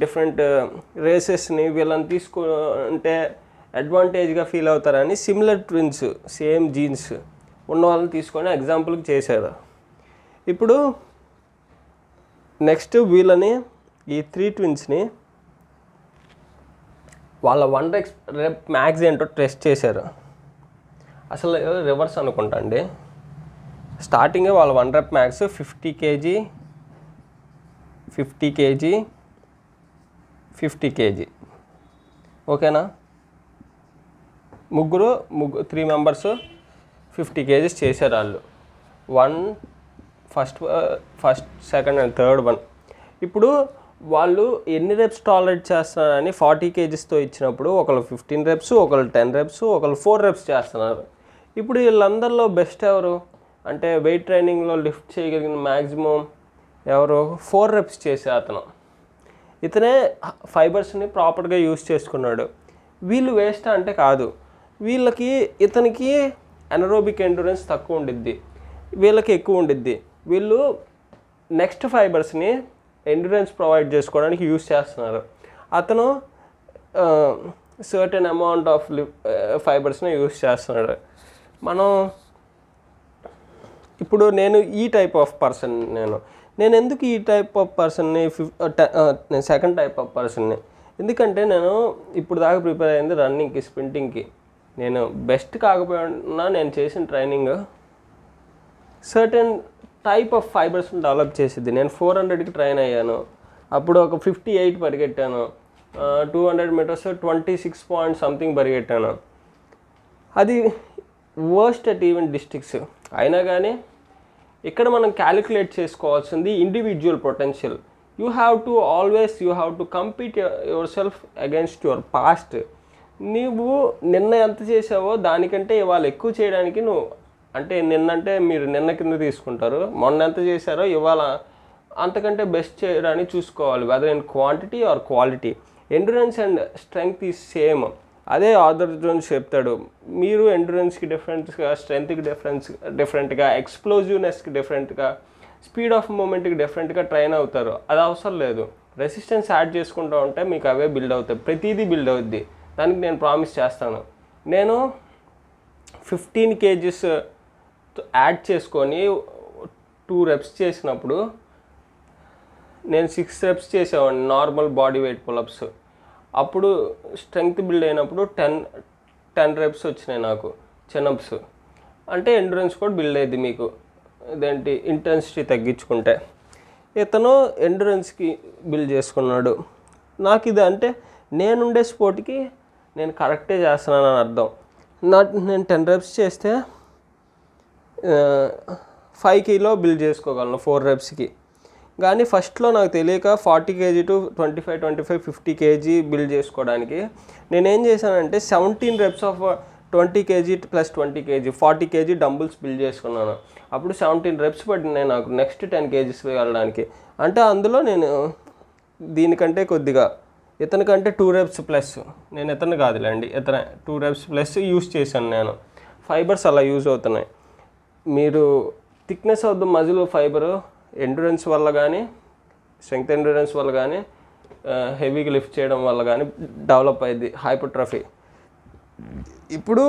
డిఫరెంట్ రేసెస్ని వీళ్ళని తీసుకుంటే అడ్వాంటేజ్గా ఫీల్ అవుతారని సిమిలర్ ట్విన్స్ సేమ్ జీన్స్ ఉన్న వాళ్ళని తీసుకొని ఎగ్జాంపుల్కి చేశారు. ఇప్పుడు నెక్స్ట్ వీళ్ళని ఈ 3 ట్విన్స్ని వాళ్ళ 1 rep మ్యాక్స్ ఏంటో టెస్ట్ చేశారు. అసలు రివర్స్ అనుకుంటా అండి. స్టార్టింగే వాళ్ళ 1 rep మ్యాక్స్ 50 kg 50 kg. ఓకేనా? ముగ్గురు 3 మెంబర్స్ 50 kgs చేశారు వాళ్ళు. First second and third one. ఇప్పుడు వాళ్ళు ఎన్ని రెప్స్ టాలరేట్ చేస్తున్నారని 40 kgsతో ఇచ్చినప్పుడు ఒకళ్ళు 15 reps, ఒకళ్ళు 10 reps, ఒకళ్ళు 4 reps చేస్తున్నారు. ఇప్పుడు వీళ్ళందరిలో బెస్ట్ ఎవరు అంటే వెయిట్ ట్రైనింగ్లో లిఫ్ట్ చేయగలిగిన మ్యాక్సిమం ఎవరు? 4 reps చేసే అతను. ఇతనే ఫైబర్స్ని ప్రాపర్గా యూస్ చేసుకున్నాడు. వీళ్ళు వేస్ట్ అంటే కాదు. ఇతనికి ఎనరోబిక్ ఎండ్యూరెన్స్ తక్కువ ఉండిద్ది, వీళ్ళకి ఎక్కువ ఉండిద్ది. వీళ్ళు నెక్స్ట్ ఫైబర్స్ని ఎండ్యూరెన్స్ ప్రొవైడ్ చేసుకోవడానికి యూస్ చేస్తున్నారు. అతను సర్టెన్ అమౌంట్ ఆఫ్ ఫైబర్స్ని యూస్ చేస్తున్నాడు. ఇప్పుడు నేను ఈ టైప్ ఆఫ్ పర్సన్ నేను ఎందుకు ఈ టైప్ ఆఫ్ పర్సన్ని నేను సెకండ్ టైప్ ఆఫ్ పర్సన్ని ఎందుకంటే నేను ఇప్పుడు దాకా ప్రిపేర్ అయింది రన్నింగ్కి, స్ప్రింటింగ్కి. నేను బెస్ట్ కాకపోయినా నేను చేసిన ట్రైనింగ్ సర్టెన్ టైప్ ఆఫ్ ఫైబర్స్ని డెవలప్ చేసిద్ది. నేను 400కి ట్రైన్ అయ్యాను. అప్పుడు ఒక 58 పరిగెట్టాను. 200 meters 26 point సంథింగ్ పరిగెట్టాను. అది వర్స్ట్ అట్ ఈవెన్ డిస్ట్రిక్ట్స్. అయినా కానీ ఇక్కడ మనం క్యాలిక్యులేట్ చేసుకోవాల్సింది individual potential. You have to compete your self against your past. నువ్వు నిన్న ఎంత చేసావో దానికంటే ఇవాళ ఎక్కువ చేయడానికి మీరు నిన్న కింద తీసుకుంటారు. మొన్న ఎంత చేశారో ఇవాళ అంతకంటే బెస్ట్ చేయడానికి చూసుకోవాలి, whether in quantity or quality. Endurance and strength is same. అదే ఆర్థర్ జోన్స్ చెప్తాడు. మీరు ఎండ్యూరెన్స్కి డిఫరెంట్గా, స్ట్రెంగ్త్కి డిఫరెంట్గా, ఎక్స్ప్లోజివ్నెస్కి డిఫరెంట్గా, స్పీడ్ ఆఫ్ మూమెంట్కి డిఫరెంట్గా ట్రైన్ అవుతారు. అది అవసరం లేదు. రెసిస్టెన్స్ యాడ్ చేసుకుంటూ ఉంటే మీకు అవే బిల్డ్ అవుతాయి. ప్రతిదీ బిల్డ్ అవుద్ది. దానికి నేను ప్రామిస్ చేస్తాను. నేను 15 kgs యాడ్ చేసుకొని 2 reps చేసినప్పుడు నేను 6 reps చేసేవాడిని నార్మల్ బాడీ వెయిట్ పులప్స్. అప్పుడు స్ట్రెంగ్త్ బిల్డ్ అయినప్పుడు 10 reps వచ్చినాయి నాకు చిన్నప్స్. అంటే ఎండ్యూరెన్స్ కూడా బిల్డ్ అయ్యింది మీకు ఇంటెన్సిటీ తగ్గించుకుంటే. ఇతను ఎండ్యూరెన్స్కి బిల్డ్ చేసుకున్నాడు. నాకు ఇది నేనుండే స్పోర్ట్కి నేను కరెక్టే చేస్తున్నానని అర్థం. నేను 10 reps చేస్తే 5 kg బిల్డ్ చేసుకోగలను 4 repsకి. కానీ ఫస్ట్లో నాకు తెలియక 40 kg to 25, 50 kg బిల్డ్ చేసుకోవడానికి నేనేం చేశానంటే 17 reps of 20 kg + 20 kg 40 kg dumbbells build చేసుకున్నాను. అప్పుడు 17 reps పడినాయి నాకు నెక్స్ట్ 10 kgs వెళ్ళడానికి. అందులో నేను దీనికంటే కొద్దిగా ఇతనికంటే 2 reps ప్లస్, నేను ఇతను కాదులేండి, 2 reps ప్లస్ యూస్ చేశాను. నేను ఫైబర్స్ అలా యూజ్ అవుతున్నాయి. మీరు thickness of the muscle fibre endurance వల్ల కానీ, స్ట్రెంగ్త్ ఎండ్యూరెన్స్ వల్ల కానీ, హెవీగా లిఫ్ట్ చేయడం వల్ల కానీ డెవలప్ అయ్యింది హైపర్ట్రఫీ. ఇప్పుడు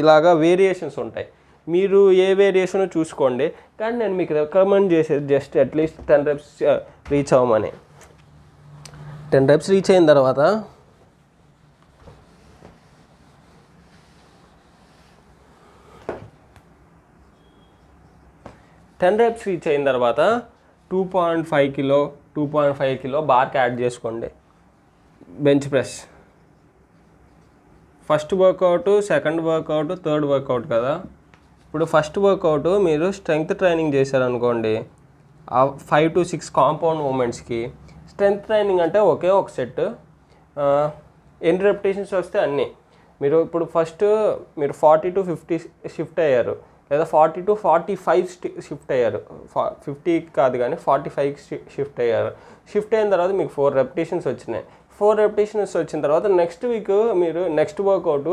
ఇలాగా వేరియేషన్స్ ఉంటాయి. మీరు ఏ వేరియేషన్ చూసుకోండి. కానీ నేను మీకు రికమెండ్ చేసేది జస్ట్ అట్లీస్ట్ 10 reps రీచ్ అవ్వమని. 10 reps రీచ్ అయిన తర్వాత 2.5 kg బార్కి యాడ్ చేసుకోండి. Bench press first workout, second workout, third workout కదా. ఇప్పుడు ఫస్ట్ వర్కౌట్ మీరు స్ట్రెంగ్త్ ట్రైనింగ్ చేశారనుకోండి, ఆ 5 to 6 కాంపౌండ్ మూమెంట్స్కి. స్ట్రెంగ్త్ ట్రైనింగ్ అంటే ఒకే ఒక సెట్, ఎన్ని రెపిటేషన్స్ వస్తే అన్నీ. మీరు ఇప్పుడు ఫస్ట్ మీరు 40 to 50 షిఫ్ట్ అయ్యారు, లేదా 40 to 45 షిఫ్ట్ అయ్యారు. 50 కాదు కానీ 45 షిఫ్ట్ అయ్యారు. షిఫ్ట్ అయిన తర్వాత మీకు 4 రెపిటేషన్స్ వచ్చినాయి. 4 రెపిటేషన్స్ వచ్చిన తర్వాత నెక్స్ట్ వీక్ మీరు నెక్స్ట్ వర్కౌట్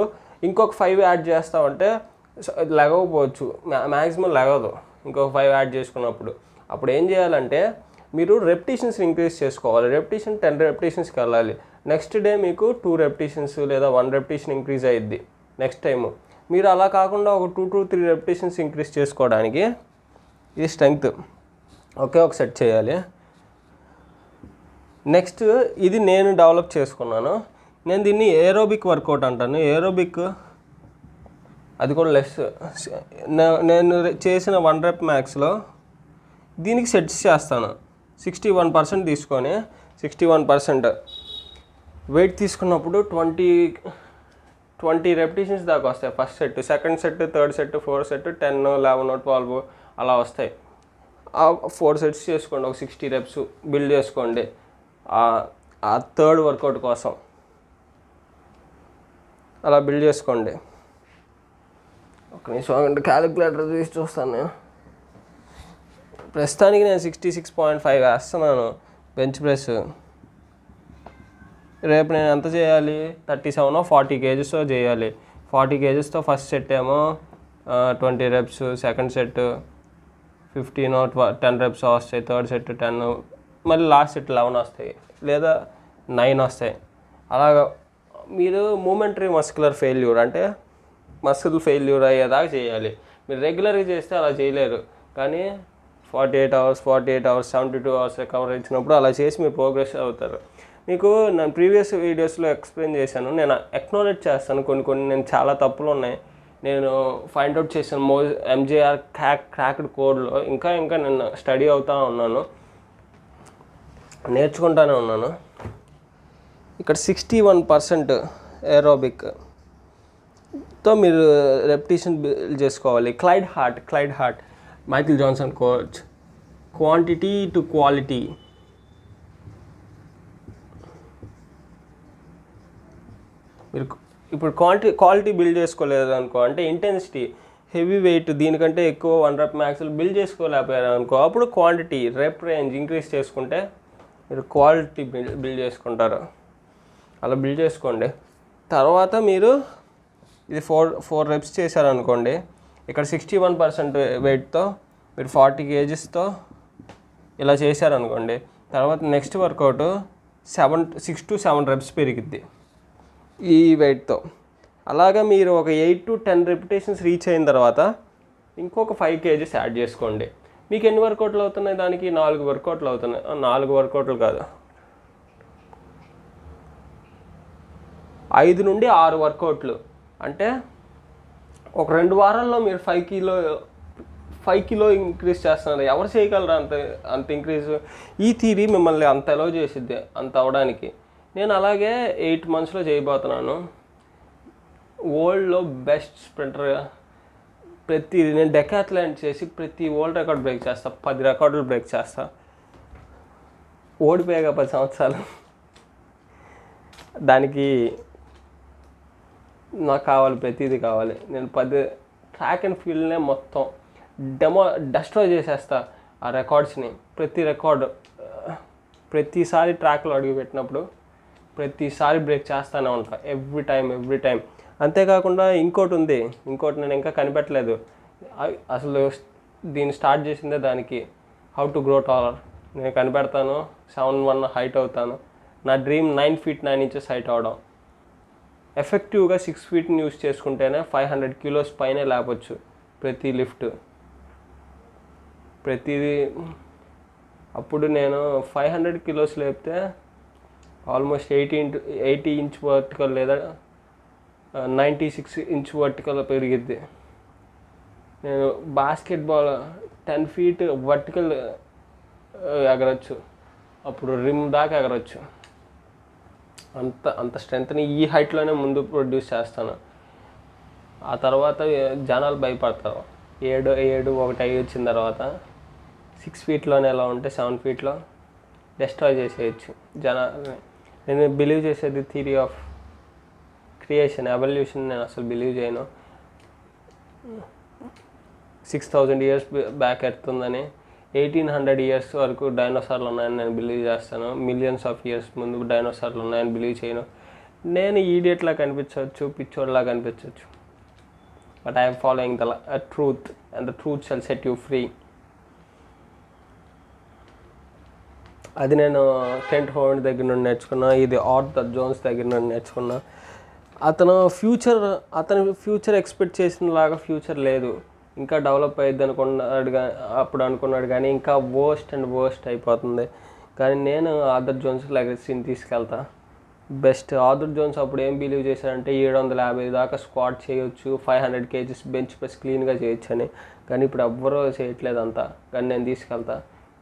ఇంకొక 5 యాడ్ చేస్తామంటే లెగవకపోవచ్చు, మ్యాక్సిమం లెగదు ఇంకొక 5 యాడ్ చేసుకున్నప్పుడు. అప్పుడు ఏం చేయాలంటే మీరు రెపిటేషన్స్ ఇంక్రీజ్ చేసుకోవాలి. రెపిటేషన్ 10 రెపిటేషన్స్కి వెళ్ళాలి. నెక్స్ట్ డే మీకు 2 రెపిటేషన్స్ లేదా 1 రెపిటేషన్ ఇంక్రీజ్ అయ్యిద్ది నెక్స్ట్ టైము. మీరు అలా కాకుండా ఒక 2 to 3 రెపిటేషన్స్ ఇంక్రీజ్ చేసుకోవడానికి ఇది స్ట్రెంగ్త్ ఒకే ఒక సెట్ చేయాలి. నెక్స్ట్ ఇది నేను డెవలప్ చేసుకున్నాను. నేను దీన్ని ఏరోబిక్ వర్కౌట్ అంటాను. ఏరోబిక్ అది కూడా లెస్. నేను చేసిన 1 rep మ్యాక్స్లో దీనికి సెట్స్ చేస్తాను. 61% తీసుకొని 61% వెయిట్ తీసుకున్నప్పుడు 20 రెపిటేషన్స్ దాకా వస్తాయి. First set, second set, third set, fourth set 10, 11, 12 అలా వస్తాయి. 4 సెట్స్ చేసుకోండి, ఒక 60 reps బిల్డ్ చేసుకోండి ఆ థర్డ్ వర్కౌట్ కోసం. అలా బిల్డ్ చేసుకోండి. ఒక నిమిషం క్యాలిక్యులేటర్ తీసి చూస్తాను. ప్రస్తుతానికి నేను 66.5 వేస్తున్నాను బెంచ్ ప్రెస్. రేపు నేను ఎంత చేయాలి, 37 or 40 kgs చేయాలి. 40 kgs ఫస్ట్ సెట్ ఏమో 20 reps, second set 15 or 10 reps వస్తాయి, థర్డ్ సెట్ 10, మళ్ళీ లాస్ట్ సెట్ 11 వస్తాయి లేదా 9 వస్తాయి. అలాగా మీరు మూమెంటరీ మస్కులర్ ఫెయిల్యూర్ అంటే మసిల్ ఫెయిల్యూర్ అయ్యేదాకా చేయాలి. మీరు రెగ్యులర్గా చేస్తే అలా చేయలేరు, కానీ 48 hours 72 hours రికవర్ ఇచ్చినప్పుడు అలా చేసి మీరు ప్రోగ్రెస్ అవుతారు. మీకు నేను ప్రీవియస్ వీడియోస్లో ఎక్స్ప్లెయిన్ చేశాను. నేను అక్నాలెడ్జ్ చేస్తాను కొన్ని నేను చాలా తప్పులు ఉన్నాయి నేను ఫైండ్ అవుట్ చేశాను ఎంజేఆర్ క్రాక్డ్ కోడ్లో. ఇంకా నేను స్టడీ అవుతూ ఉన్నాను, నేర్చుకుంటూనే ఉన్నాను. ఇక్కడ 61% ఏరోబిక్తో మీరు రెపిటేషన్ బిల్డ్ చేసుకోవాలి. Clyde heart Michael Johnson coach, quantity to quality. మీరు ఇప్పుడు క్వాలిటీ బిల్డ్ చేసుకోలేదు అనుకో, అంటే ఇంటెన్సిటీ హెవీ వెయిట్ దీనికంటే ఎక్కువ 1 rep మ్యాక్స్లు బిల్డ్ చేసుకోలేకపోయారు అనుకో, అప్పుడు క్వాంటిటీ రెప్ రేంజ్ ఇంక్రీజ్ చేసుకుంటే మీరు క్వాలిటీ బిల్డ్ చేసుకుంటారు. అలా బిల్డ్ చేసుకోండి. తర్వాత మీరు ఇది 4 reps చేశారనుకోండి, ఇక్కడ 61% వెయిట్తో మీరు 40 kgsతో ఇలా చేశారనుకోండి. తర్వాత నెక్స్ట్ వర్కౌట్ 6 to 7 reps పెరిగిద్ది ఈ వెయిట్తో. అలాగా మీరు ఒక 8 to 10 రెపిటేషన్స్ రీచ్ అయిన తర్వాత ఇంకొక 5 kgs యాడ్ చేసుకోండి. మీకు ఎన్ని వర్కౌట్లు అవుతున్నాయి, దానికి 4 వర్కౌట్లు అవుతున్నాయి. 4 వర్కౌట్లు కాదు, 5 నుండి 6 వర్కౌట్లు. అంటే ఒక 2 వారాల్లో మీరు 5 kilo ఇంక్రీజ్ చేస్తున్నారు. ఎవరు చేయగలరు అంత ఇంక్రీజ్? ఈ థియరీ మిమ్మల్ని అంత అలౌ చేసిద్ది అంత అవడానికి. నేను అలాగే 8 monthsలో చేయబోతున్నాను. వరల్డ్లో బెస్ట్ స్ప్రింటర్ నేను డెకాథ్లాన్ చేసి ప్రతి వరల్డ్ రికార్డ్ బ్రేక్ చేస్తా, 10 రికార్డులు బ్రేక్ చేస్తా. ఓడిపోయాక 10 సంవత్సరాలు. దానికి నాకు కావాలి, ప్రతిదీ కావాలి. నేను 10 ట్రాక్ అండ్ ఫీల్డ్నే మొత్తం డెస్ట్రాయ్ చేసేస్తా ఆ రికార్డ్స్ని. ప్రతి రికార్డు ప్రతిసారి ట్రాక్లో అడుగు పెట్టినప్పుడు ప్రతిసారి బ్రేక్ చేస్తూనే ఉంటా, ఎవ్రీ టైం. అంతేకాకుండా ఇంకోటి నేను ఇంకా కనిపెట్టలేదు. అసలు దీన్ని స్టార్ట్ చేసిందే దానికి, హౌ టు గ్రో టాలర్. నేను కనిపెడతాను, 7'1" హైట్ అవుతాను. నా డ్రీమ్ 9 feet 9 inches హైట్ అవడం. ఎఫెక్టివ్గా 6 feet యూస్ చేసుకుంటేనే 500 kilos పైనే లేపొచ్చు ప్రతి లిఫ్ట్, ప్రతిదీ. అప్పుడు నేను 500 kilos లేపితే ఆల్మోస్ట్ 80 inch వర్టికల్ లేదా 96 inch వర్టికల్ పెరిగిద్ది. నేను బాస్కెట్బాల్ 10 feet వర్టికల్ ఎగరొచ్చు, అప్పుడు రిమ్ దాకా ఎగరొచ్చు. అంత స్ట్రెంత్ని ఈ హైట్లోనే ముందు ప్రొడ్యూస్ చేస్తాను. ఆ తర్వాత జనాలు భయపడతారు. 7'1" వచ్చిన తర్వాత 6 ఫీట్లోనే ఎలా ఉంటే 7 ఫీట్లో డెస్ట్రాయ్ చేసేయచ్చు జనాల్ని. నేను బిలీవ్ చేసేది థియరీ ఆఫ్ క్రియేషన్, ఎవల్యూషన్ నేను అసలు బిలీవ్ చేయను. 6000 ఇయర్స్ బ్యాక్ ఎడుతుందని, 1800 ఇయర్స్ వరకు డైనోసార్లు ఉన్నాయని నేను బిలీవ్ చేస్తాను. మిలియన్స్ ఆఫ్ ఇయర్స్ ముందు డైనోసార్లు ఉన్నాయని బిలీవ్ చేయను. నేను ఈడియట్లా కనిపించవచ్చు, పిచ్చోడ్లా కనిపించవచ్చు, but I'm following the truth and the truth shall set you free. అది నేను కెంట్ హోవర్డ్ దగ్గర నుండి నేర్చుకున్నా. ఇది ఆర్థర్ జోన్స్ దగ్గర నుండి నేర్చుకున్నా. అతని ఫ్యూచర్ ఎక్స్పెక్ట్ చేసినలాగా ఫ్యూచర్ లేదు, ఇంకా డెవలప్ అయ్యిద్ది అనుకున్నాడు కానీ ఇంకా వర్స్ట్ అయిపోతుంది. కానీ నేను ఆర్థర్ జోన్స్ లెగసీని తీసుకెళ్తా. బెస్ట్. ఆర్థర్ జోన్స్ అప్పుడు ఏం బిలీవ్ చేశాడంటే 750 దాకా స్క్వాట్ చేయొచ్చు, 500 kgs బెంచ్ ప్రెస్ క్లీన్గా చేయొచ్చు అని. కానీ ఇప్పుడు ఎవ్వరూ చేయట్లేదు అంతా. కానీ నేను తీసుకెళ్తా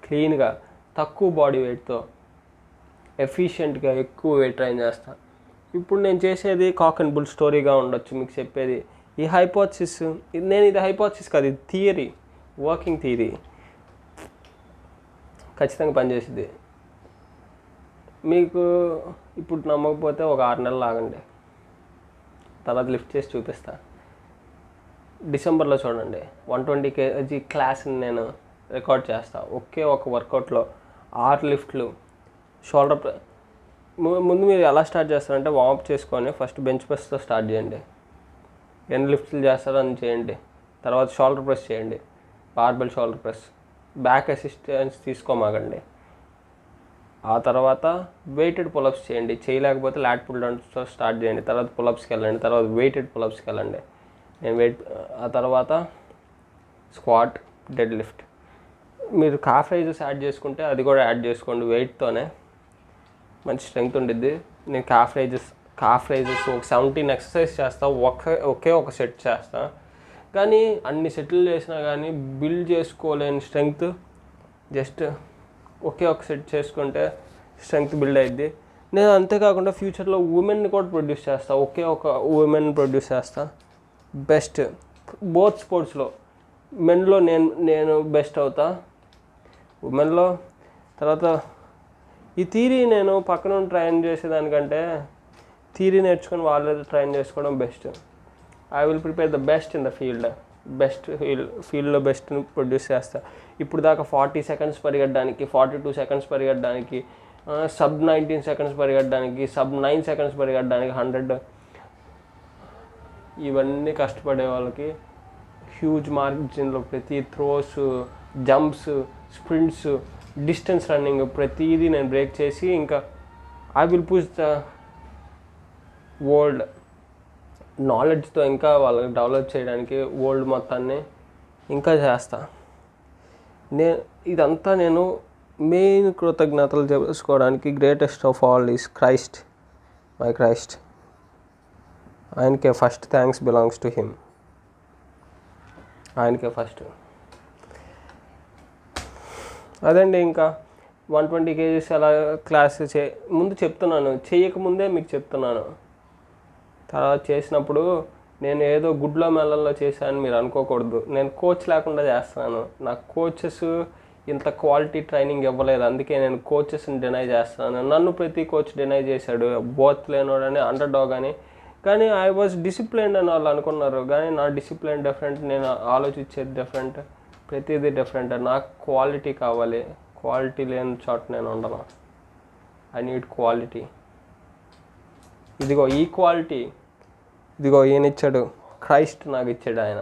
క్లీన్గా, తక్కువ బాడీ వెయిట్తో ఎఫిషియెంట్గా ఎక్కువ వెయిట్ ట్రైన్ చేస్తా. ఇప్పుడు నేను చేసేది కాక్ అండ్ బుల్ స్టోరీగా ఉండొచ్చు మీకు చెప్పేది. ఈ హైపోథసిస్, ఇది హైపోథసిస్ కాదు, ఇది థియరీ, వర్కింగ్ థియరీ, ఖచ్చితంగా పనిచేసింది. మీకు ఇప్పుడు నమ్మకపోతే ఒక 6 నెలలు ఆగండి, తర్వాత లిఫ్ట్ చేసి చూపిస్తా. డిసెంబర్లో చూడండి, 120 kg క్లాస్ని నేను రికార్డ్ చేస్తా. ఒకే ఒక వర్కౌట్లో 6 లిఫ్ట్లు. షోల్డర్ ముందు మీరు ఎలా స్టార్ట్ చేస్తారంటే వార్మప్ చేసుకొని ఫస్ట్ బెంచ్ ప్రెస్తో స్టార్ట్ చేయండి. ఎన్ని లిఫ్ట్లు చేస్తారో అని చేయండి. తర్వాత షోల్డర్ ప్రెస్ చేయండి, barbell shoulder press. Back assistance తీసుకోమాగండి. ఆ తర్వాత వెయిటెడ్ పులప్స్ చేయండి. చేయలేకపోతే లాట్ పుల్ డౌన్స్తో స్టార్ట్ చేయండి. తర్వాత పులప్స్కి వెళ్ళండి. తర్వాత వెయిటెడ్ పులప్స్కి వెళ్ళండి. ఆ తర్వాత స్క్వాట్, డెడ్ లిఫ్ట్. మీరు కాఫ్ రైజెస్ యాడ్ చేసుకుంటే అది కూడా యాడ్ చేసుకోండి. వెయిట్తోనే మంచి స్ట్రెంగ్త్ ఉండిద్ది. నేను కాఫ్ రైజెస్ ఒక 17 ఎక్సర్సైజ్ చేస్తా. ఒకే ఒక సెట్ చేస్తా. కానీ అన్ని సెట్లు చేసినా కానీ బిల్డ్ చేసుకోలేని స్ట్రెంగ్త్ జస్ట్ ఒకే ఒక సెట్ చేసుకుంటే స్ట్రెంగ్త్ బిల్డ్ అయ్యిద్ది. నేను అంతేకాకుండా ఫ్యూచర్లో ఉమెన్ని కూడా ప్రొడ్యూస్ చేస్తా. ఒకే ఒక ఉమెన్ ప్రొడ్యూస్ చేస్తా. బెస్ట్ బోత్ స్పోర్ట్స్లో. మెన్లో నేను బెస్ట్ అవుతా, ఉమెన్లో. తర్వాత ఈ థియరీ నేను పక్కన ట్రైన్ చేసేదానికంటే థియరీ నేర్చుకొని వాళ్ళే ట్రైన్ చేసుకోవడం best. I will prepare the best in the ఫీల్డ్లో బెస్ట్ని ప్రొడ్యూస్ చేస్తా. ఇప్పుడు దాకా 40 seconds పరిగెట్టడానికి, 42 seconds పరిగెట్టడానికి, sub 19 seconds పరిగెట్టడానికి, sub 9 seconds పరిగెట్టడానికి, 100, ఇవన్నీ కష్టపడే వాళ్ళకి హ్యూజ్ మార్జిన్లో ప్రతి throws, jumps, sprints, distance running ప్రతిదీ నేను బ్రేక్ చేసి ఇంకా I will push the world నాలెడ్జ్తో ఇంకా వాళ్ళకి డెవలప్ చేయడానికి వరల్డ్ మొత్తాన్ని ఇంకా చేస్తా. ఇదంతా నేను మెయిన్ కృతజ్ఞతలు తెలుసుకోవడానికి greatest of all is Christ, my Christ. ఆయనకే first thanks belongs to him. ఆయనకే ఫస్ట్. అదండి. ఇంకా 120 kgs అలా క్లాస్ ముందు చెప్తున్నాను, చేయకముందే మీకు చెప్తున్నాను. తర్వాత చేసినప్పుడు నేను ఏదో గుడ్లో మెల్లల్లో చేశాను మీరు అనుకోకూడదు. నేను కోచ్ లేకుండా చేస్తున్నాను. నాకు కోచెస్ ఇంత క్వాలిటీ ట్రైనింగ్ ఇవ్వలేదు, అందుకే నేను కోచెస్ని డినై చేస్తున్నాను. నన్ను ప్రతి కోచ్ డినై చేశాడు, బోత్ లేనోడని, అండర్ డాగ్ అని. కానీ ఐ వాజ్ డిసిప్లైన్డ్ అని వాళ్ళు అనుకున్నారు. కానీ నా డిసిప్లైన్ డిఫరెంట్, నేను ఆలోచించేది డిఫరెంట్, ప్రతిదీ డిఫరెంట్. నాకు క్వాలిటీ కావాలి. క్వాలిటీ లేని చోట నేను ఉండను. I need quality. ఇదిగో ఈ క్వాలిటీ, ఇదిగో ఈయన ఇచ్చాడు, క్రైస్ట్ నాకు ఇచ్చాడు ఆయన.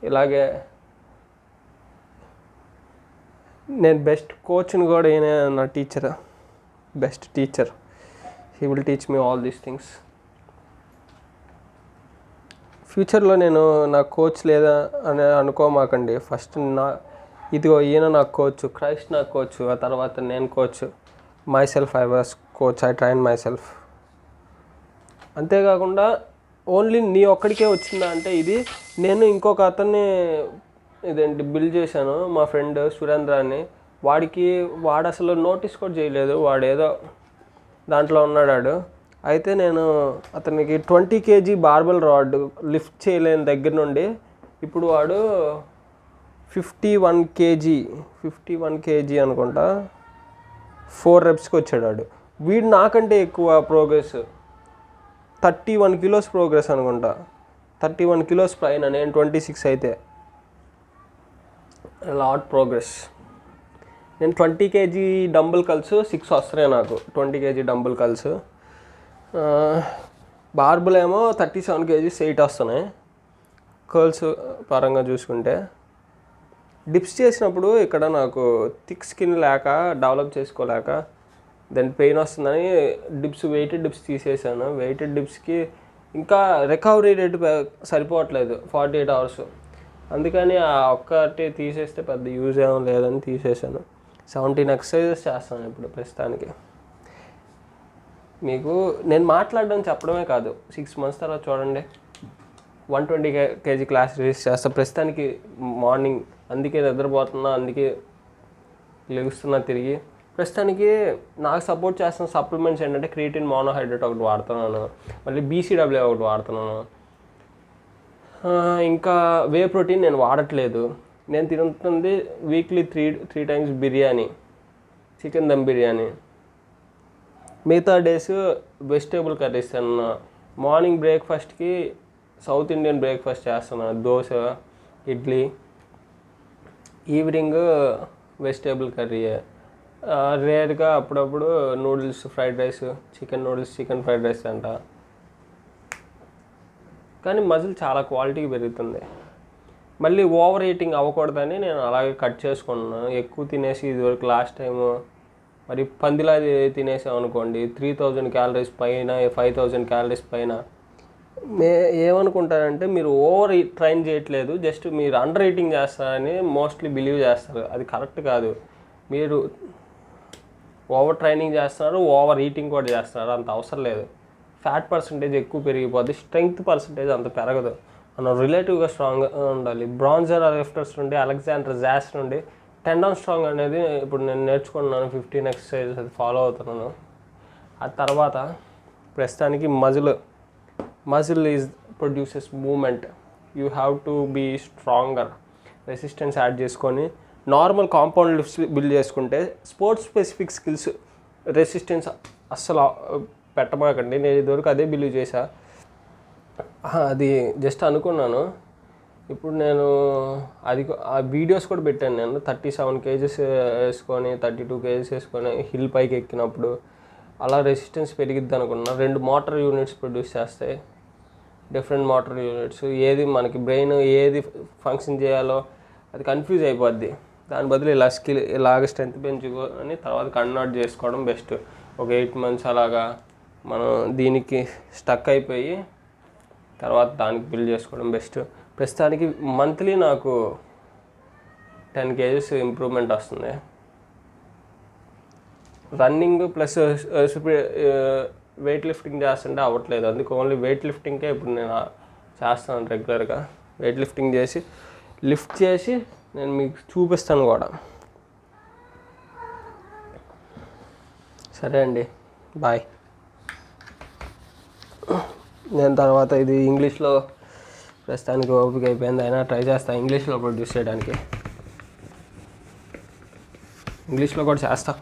ఇలాగే నేను బెస్ట్ కోచ్ని కూడా ఈయన నా teacher, best teacher. He will teach me all these things. ఫ్యూచర్లో నేను నా కోచ్ లేదా అని అనుకోమాకండి. ఫస్ట్ ఇదిగో ఈయన నాకు కోచ్, క్రైస్ట్ నాకు కోచ్, ఆ తర్వాత నేను coach. My self I was coach, I train my self. అంతేకాకుండా ఓన్లీ నీ ఒక్కడికే వచ్చిందా అంటే ఇది నేను ఇంకొక అతన్ని బిల్డ్ చేశాను, మా ఫ్రెండ్ సురేంద్ర అని. వాడు అసలు నోటీస్ కూడా చేయలేదు, వాడు ఏదో దాంట్లో ఉన్నాడు. అయితే నేను అతనికి 20 kg బార్బెల్ రాడ్ లిఫ్ట్ చేయలేని దగ్గర నుండి ఇప్పుడు వాడు 51 kg అనుకుంటా 4 reps వచ్చాడు వాడు. వీడు నాకంటే ఎక్కువ ప్రోగ్రెస్, 31 kilos ప్రోగ్రెస్ అనుకుంటా, 31 kilos పైన, నేను 26 అయితే లాట్ ప్రోగ్రెస్. నేను 20 kg డంబుల్ కల్స్ 6 వస్తున్నాయి నాకు, 20 kg డంబుల్ కల్స్. బార్బుల్ ఏమో 37 kgs 8 వస్తున్నాయి కర్ల్స్ పరంగా చూసుకుంటే. డిప్స్ చేసినప్పుడు ఇక్కడ నాకు థిక్ స్కిన్ లేక, డెవలప్ చేసుకోలేక దాని పెయిన్ వస్తుందని వెయిటెడ్ డిప్స్ తీసేసాను. వెయిటెడ్ డిప్స్కి ఇంకా రికవరీ రేట్ సరిపోవట్లేదు 48 hours. అందుకని ఆ ఒక్కటి తీసేస్తే పెద్ద యూజ్ ఏమో లేదని తీసేసాను. 17 exercises చేస్తాను ఇప్పుడు ప్రస్తుతానికి. మీకు నేను మాట్లాడడం చెప్పడమే కాదు, 6 months తర్వాత చూడండి 120 kg క్లాస్ రిలీజ్ చేస్తా ప్రస్తుతానికి మార్నింగ్. అందుకే నిద్రపోతున్నా, అందుకే లెగుస్తున్నా తిరిగి. ప్రస్తుతానికి నాకు సపోర్ట్ చేస్తున్న సప్లిమెంట్స్ ఏంటంటే క్రియేటిన్ మోనోహైడ్రేట్ ఒకటి వాడుతున్నాను, మళ్ళీ BCAA ఒకటి వాడుతున్నాను. ఇంకా వే ప్రోటీన్ నేను వాడట్లేదు. నేను తింటుంది weekly 3 times biryani, chicken dum biryani. మిగతా డేస్ వెజిటేబుల్ కర్రీస్ తిన్నా. మార్నింగ్ బ్రేక్ఫాస్ట్కి సౌత్ ఇండియన్ బ్రేక్ఫాస్ట్ చేస్తున్నాను, దోశ, ఇడ్లీ. ఈవినింగ్ వెజిటేబుల్ కర్రీయే. రేర్గా అప్పుడప్పుడు noodles, fried rice, chicken noodles, chicken fried rice అంట. కానీ మజిల్ చాలా క్వాలిటీకి పెరుగుతుంది. మళ్ళీ ఓవర్ ఈటింగ్ అవ్వకూడదని నేను అలాగే కట్ చేసుకున్నాను. ఎక్కువ తినేసి ఇదివరకు లాస్ట్ టైము మరి పందిలా తినేసాం అనుకోండి 3000 calories పైన, 5000 calories పైన. ఏమనుకుంటారంటే మీరు ఓవర్ ట్రైన్ చేయట్లేదు, జస్ట్ మీరు అండర్ ఈటింగ్ చేస్తారని మోస్ట్లీ బిలీవ్ చేస్తారు. అది కరెక్ట్ కాదు. మీరు ఓవర్ ట్రైనింగ్ చేస్తున్నారు, ఓవర్ ఈటింగ్ కూడా చేస్తున్నారు, అంత అవసరం లేదు. ఫ్యాట్ పర్సంటేజ్ ఎక్కువ పెరిగిపోద్ది, స్ట్రెంగ్త్ పర్సంటేజ్ అంత పెరగదు. మనం రిలేటివ్గా స్ట్రాంగ్గా ఉండాలి. బ్రాంజర్ లిఫ్టర్స్ నుండి, అలెగ్జాండర్ జాస్ నుండి టెండన్ స్ట్రాంగ్ అనేది ఇప్పుడు నేను నేర్చుకున్నాను. 15 exercises అది ఫాలో అవుతున్నాను. ఆ తర్వాత ప్రస్తుతానికి muscle is produces moment. You have to be stronger. Resistance add చేసుకొని నార్మల్ కాంపౌండ్ లిఫ్ట్స్ బిల్డ్ చేసుకుంటే స్పోర్ట్స్ స్పెసిఫిక్ స్కిల్స్ రెసిస్టెన్స్ అస్సలు పెట్టమాకండి. నేను ఇదివరకు అదే బిలీవ్ చేశా, అది జస్ట్ అనుకున్నాను. ఇప్పుడు నేను ఆ వీడియోస్ కూడా పెట్టాను. నేను 37 kgs వేసుకొని 32 kgs వేసుకొని హిల్ పైకి ఎక్కినప్పుడు అలా రెసిస్టెన్స్ పెరిగిద్ది అనుకున్నా. 2 మోటార్ యూనిట్స్ ప్రొడ్యూస్ చేస్తాయి, డిఫరెంట్ మోటార్ యూనిట్స్. ఏది మనకి బ్రెయిన్ ఏది ఫంక్షన్ చేయాలో అది కన్ఫ్యూజ్ అయిపోద్ది. దాని బదులు ఇలాగ స్ట్రెంత్ పెంచుకొని తర్వాత కన్వర్ట్ చేసుకోవడం బెస్ట్. ఒక 8 months అలాగా మనం దీనికి స్టక్ అయిపోయి తర్వాత దానికి బిల్డ్ చేసుకోవడం బెస్ట్. ప్రస్తుతానికి మంత్లీ నాకు 10 kgs ఇంప్రూవ్మెంట్ వస్తుంది. రన్నింగ్ ప్లస్ వెయిట్ లిఫ్టింగ్ చేస్తుంటే అవ్వట్లేదు. అందుకు ఓన్లీ వెయిట్ లిఫ్టింగ్కే ఇప్పుడు నేను చేస్తాను రెగ్యులర్గా. వెయిట్ లిఫ్టింగ్ చేసి లిఫ్ట్ చేసి నేను మీకు చూపిస్తాను కూడా. సరే అండి, బాయ్. నేను తర్వాత ఇది ఇంగ్లీష్లో ప్రస్తుతానికి ఓపిక అయిపోయింది, అయినా ట్రై చేస్తాను ఇంగ్లీష్లో ప్రొడ్యూస్ చేయడానికి. ఇంగ్లీష్లో కూడా చేస్తా.